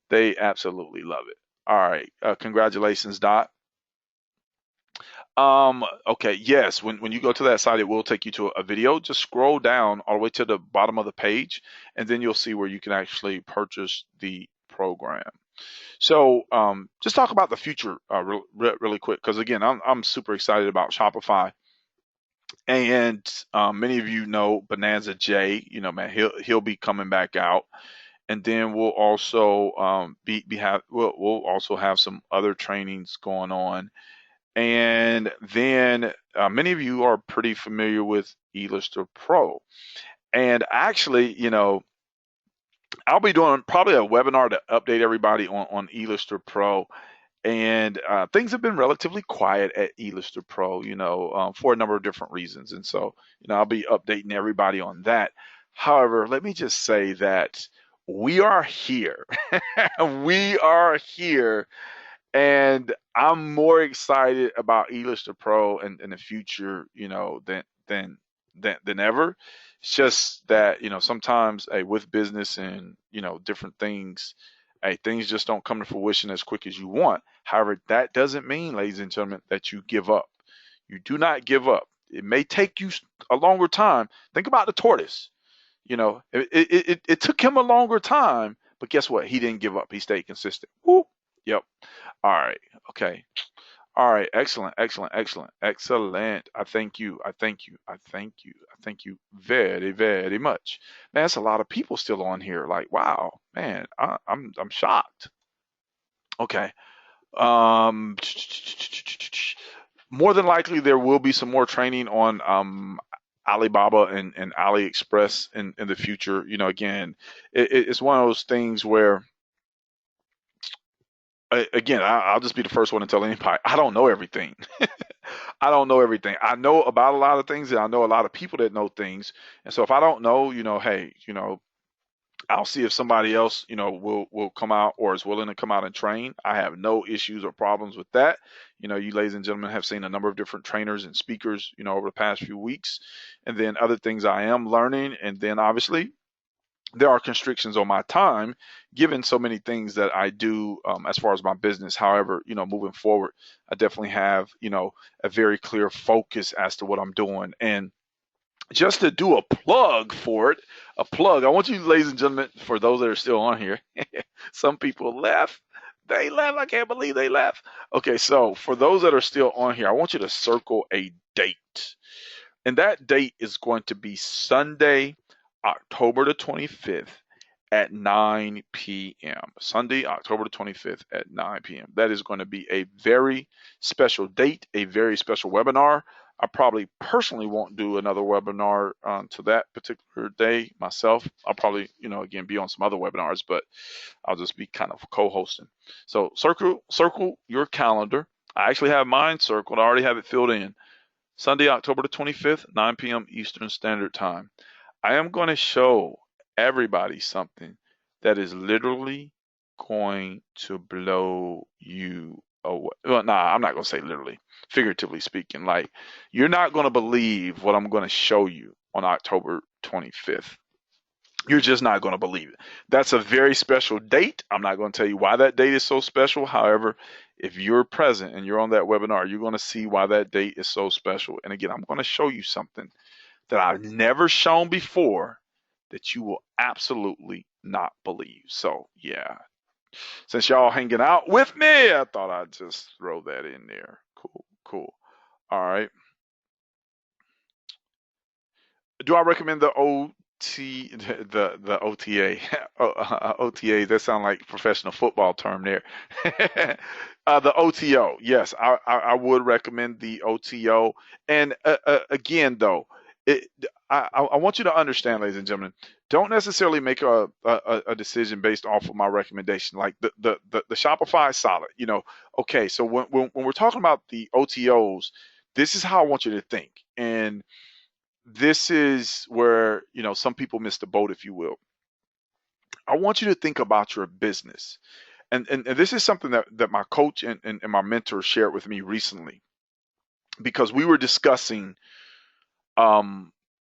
They absolutely love it. All right. Congratulations, Dot. Okay, yes, when you go to that site, it will take you to a video. Just scroll down all the way to the bottom of the page, and then you'll see where you can actually purchase the program. So, just talk about the future really quick, because again, I'm super excited about Shopify, and many of you know Bonanza J. Man, he'll be coming back out, and then we'll also we'll also have some other trainings going on. And then many of you are pretty familiar with Illustrator Pro. And actually, I'll be doing probably a webinar to update everybody on Illustrator Pro. And things have been relatively quiet at Illustrator Pro, for a number of different reasons. And so, I'll be updating everybody on that. However, let me just say that we are here. We are here and I'm more excited about Illustrator Pro and the future, than ever. It's just that, sometimes with business and, different things, things just don't come to fruition as quick as you want. However, that doesn't mean, ladies and gentlemen, that you give up. You do not give up. It may take you a longer time. Think about the tortoise. It took him a longer time, but guess what? He didn't give up. He stayed consistent. Woo. Yep. All right. Okay. All right. Excellent. Excellent. Excellent. Excellent. I thank you. I thank you. I thank you. I thank you very, very much. Man, that's a lot of people still on here. Like, wow, man, I'm shocked. Okay. Um, More than likely there will be some more training on Alibaba and AliExpress in the future. Again, it's one of those things where again, I'll just be the first one to tell anybody, I don't know everything. I don't know everything. I know about a lot of things, and I know a lot of people that know things. And so if I don't know, hey, I'll see if somebody else, will come out or is willing to come out and train. I have no issues or problems with that. You ladies and gentlemen have seen a number of different trainers and speakers, over the past few weeks, and then other things I am learning. And then obviously there are constrictions on my time given so many things that I do as far as my business. However, moving forward, I definitely have, a very clear focus as to what I'm doing. And just to do a plug for it, I want you, ladies and gentlemen, for those that are still on here, some people left. They left. I can't believe they left. Okay, so for those that are still on here, I want you to circle a date. And that date is going to be Sunday, October the 25th at 9 p.m. Sunday, October the 25th at 9 p.m. That is going to be a very special date, a very special webinar. I probably personally won't do another webinar to that particular day myself. I'll probably, again, be on some other webinars, but I'll just be kind of co-hosting. So circle your calendar. I actually have mine circled. I already have it filled in. Sunday, October the 25th, 9 p.m. Eastern Standard Time. I am going to show everybody something that is literally going to blow you away. Well, nah, I'm not going to say literally, figuratively speaking. Like, you're not going to believe what I'm going to show you on October 25th. You're just not going to believe it. That's a very special date. I'm not going to tell you why that date is so special. However, if you're present and you're on that webinar, you're going to see why that date is so special. And again, I'm going to show you something that I've never shown before that you will absolutely not believe. So yeah, since y'all hanging out with me, I thought I'd just throw that in there. Cool. All right. Do I recommend the the OTA? OTA, that sound like professional football term there. The OTO, yes, I would recommend the OTO. And again, though, I want you to understand, ladies and gentlemen, don't necessarily make a decision based off of my recommendation. Like the Shopify is solid, Okay, so when we're talking about the OTOs, this is how I want you to think. And this is where, some people miss the boat, if you will. I want you to think about your business. And this is something that my coach and my mentor shared with me recently, because we were discussing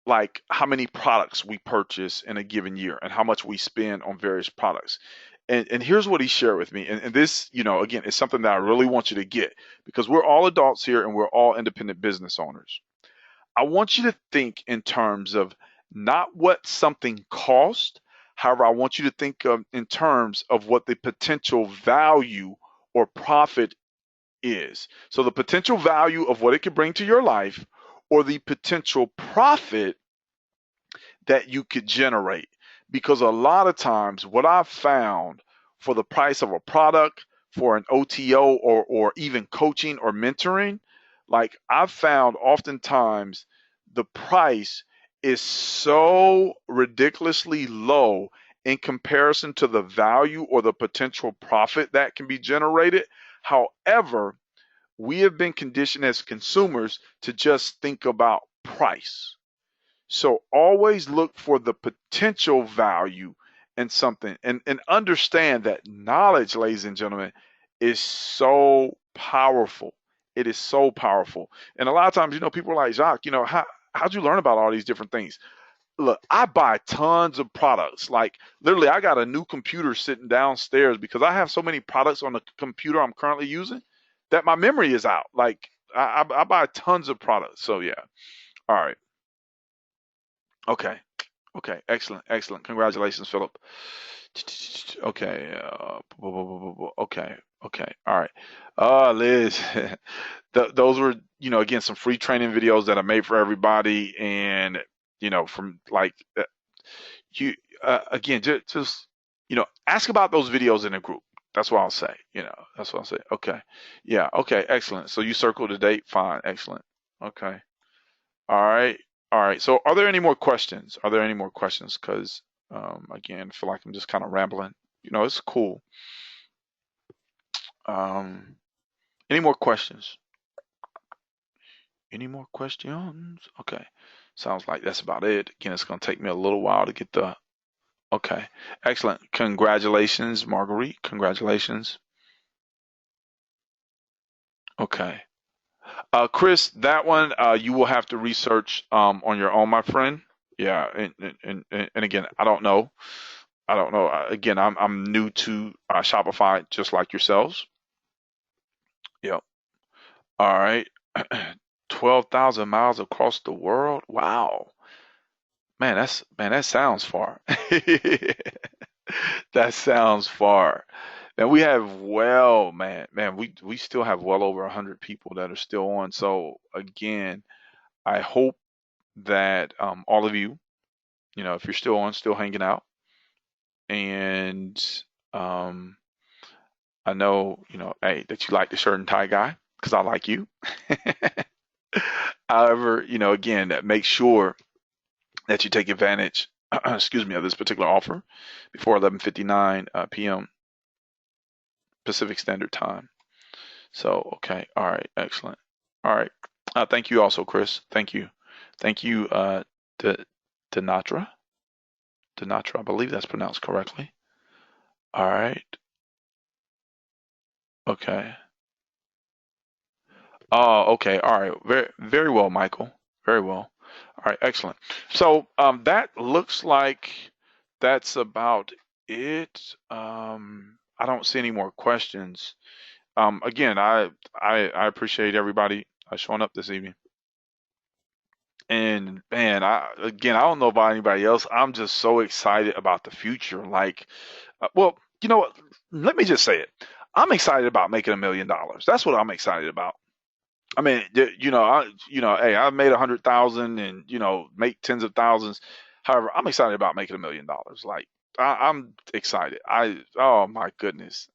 like how many products we purchase in a given year and how much we spend on various products. And here's what he shared with me. And this, again, is something that I really want you to get, because we're all adults here and we're all independent business owners. I want you to think in terms of not what something costs. However, I want you to think of in terms of what the potential value or profit is. So the potential value of what it could bring to your life, or the potential profit that you could generate. Because a lot of times what I've found for the price of a product, for an OTO, or even coaching or mentoring, like I've found oftentimes the price is so ridiculously low in comparison to the value or the potential profit that can be generated. However, we have been conditioned as consumers to just think about price. So always look for the potential value in something, and understand that knowledge, ladies and gentlemen, is so powerful. It is so powerful. And a lot of times, people are like, Jacque, how'd you learn about all these different things? Look, I buy tons of products. Like literally, I got a new computer sitting downstairs because I have so many products on the computer I'm currently using that my memory is out. Like I buy tons of products. So yeah. All right. Okay. Okay. Excellent. Congratulations, Philip. Okay. Okay. Okay. All right. Liz, those were, again, some free training videos that I made for everybody. And, from like, you, again, just, ask about those videos in a group. That's what I'll say. That's what I'll say. Okay. Yeah. Okay. Excellent. So you circled the date. Fine. Excellent. Okay. All right. All right. So are there any more questions? Are there any more questions? Because, again, I feel like I'm just kind of rambling. It's cool. Any more questions? Any more questions? Okay. Sounds like that's about it. Again, it's going to take me a little while to get the. Okay. Excellent. Congratulations, Marguerite. Congratulations. Okay. Chris, that one you will have to research on your own, my friend. Yeah, and again, I don't know. Again, I'm new to Shopify, just like yourselves. Yep. All right. 12,000 miles across the world. Wow. Man, that sounds far. That sounds far. And we have we still have well over 100 people that are still on. So again, I hope that all of you, if you're still on, still hanging out, and um, I know, hey, that you like the shirt and tie guy because I like you. However, again, make sure that you take advantage, excuse me, of this particular offer before 11:59 p.m. Pacific Standard Time. So, okay, all right, excellent. All right, thank you also, Chris. Thank you, D- Denatra. Denatra, I believe that's pronounced correctly. All right, okay. Oh, okay, all right, very, very well, Michael. Very well. All right, excellent. So, that looks like that's about it. I don't see any more questions. Again, I appreciate everybody showing up this evening. And man, I don't know about anybody else. I'm just so excited about the future. Like, well, you know what? Let me just say it. I'm excited about making $1 million. That's what I'm excited about. I mean, hey, I made 100,000 and make tens of thousands. However, I'm excited about making $1 million. Like, I'm excited. Oh my goodness.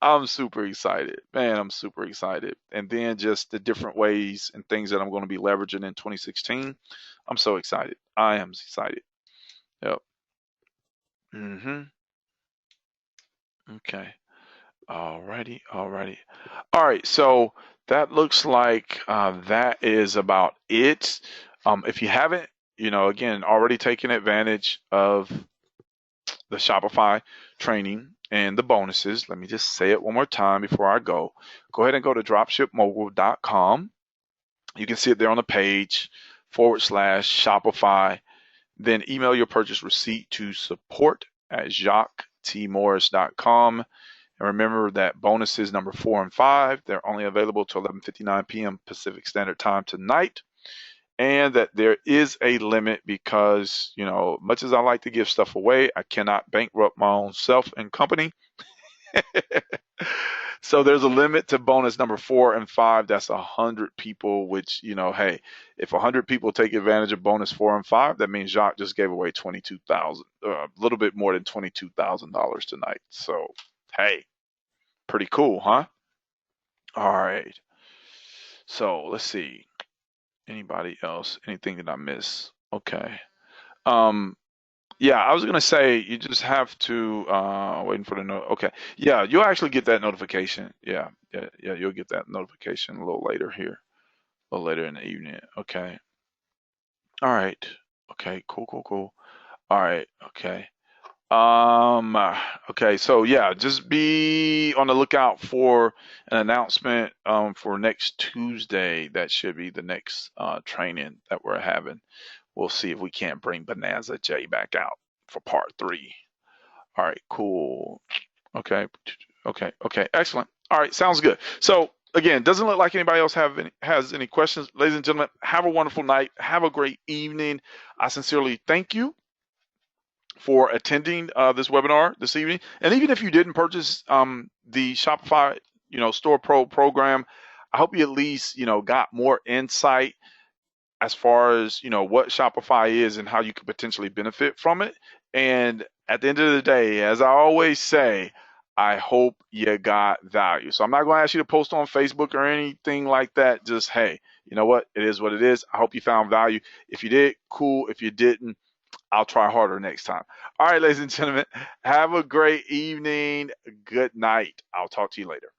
I'm super excited, man. I'm super excited. And then just the different ways and things that I'm going to be leveraging in 2016. I'm so excited. I am excited. Yep. hmm Okay. Alrighty. Alrighty. All right. So that looks like that is about it. If you haven't, again, already taken advantage of the Shopify training and the bonuses, let me just say it one more time before I go. Go ahead and go to dropshipmogul.com. You can see it there on the page /Shopify. Then email your purchase receipt to support@jacquetmorris.com. And remember that bonuses number 4 and 5, they're only available till 11:59 p.m. Pacific Standard Time tonight. And that there is a limit because, much as I like to give stuff away, I cannot bankrupt my own self and company. So there's a limit to bonus number 4 and 5. That's 100 people, which, hey, if 100 people take advantage of bonus 4 and 5, that means Jacque just gave away 22,000, a little bit more than $22,000 tonight. So, hey, pretty cool, huh? All right. So let's see. Anybody else? Anything that I miss? Okay. Um, yeah, I was gonna say you just have to waiting for the note. Okay. Yeah, you'll actually get that notification. Yeah, you'll get that notification a little later here, a little later in the evening. Okay. All right. Okay, cool. All right, okay. Okay, so yeah, just be on the lookout for an announcement for next Tuesday. That should be the next training that we're having. We'll see if we can't bring Bonanza J back out for part 3. All right, cool. Okay, okay, excellent. All right, sounds good. So again, doesn't look like anybody else has any questions. Ladies and gentlemen, have a wonderful night. Have a great evening. I sincerely thank you for attending this webinar this evening. And even if you didn't purchase the Shopify, Store Pro program, I hope you at least, got more insight as far as, what Shopify is and how you could potentially benefit from it. And at the end of the day, as I always say, I hope you got value. So I'm not going to ask you to post on Facebook or anything like that. Just, hey, you know what? It is what it is. I hope you found value. If you did, cool. If you didn't, I'll try harder next time. All right, ladies and gentlemen, have a great evening. Good night. I'll talk to you later.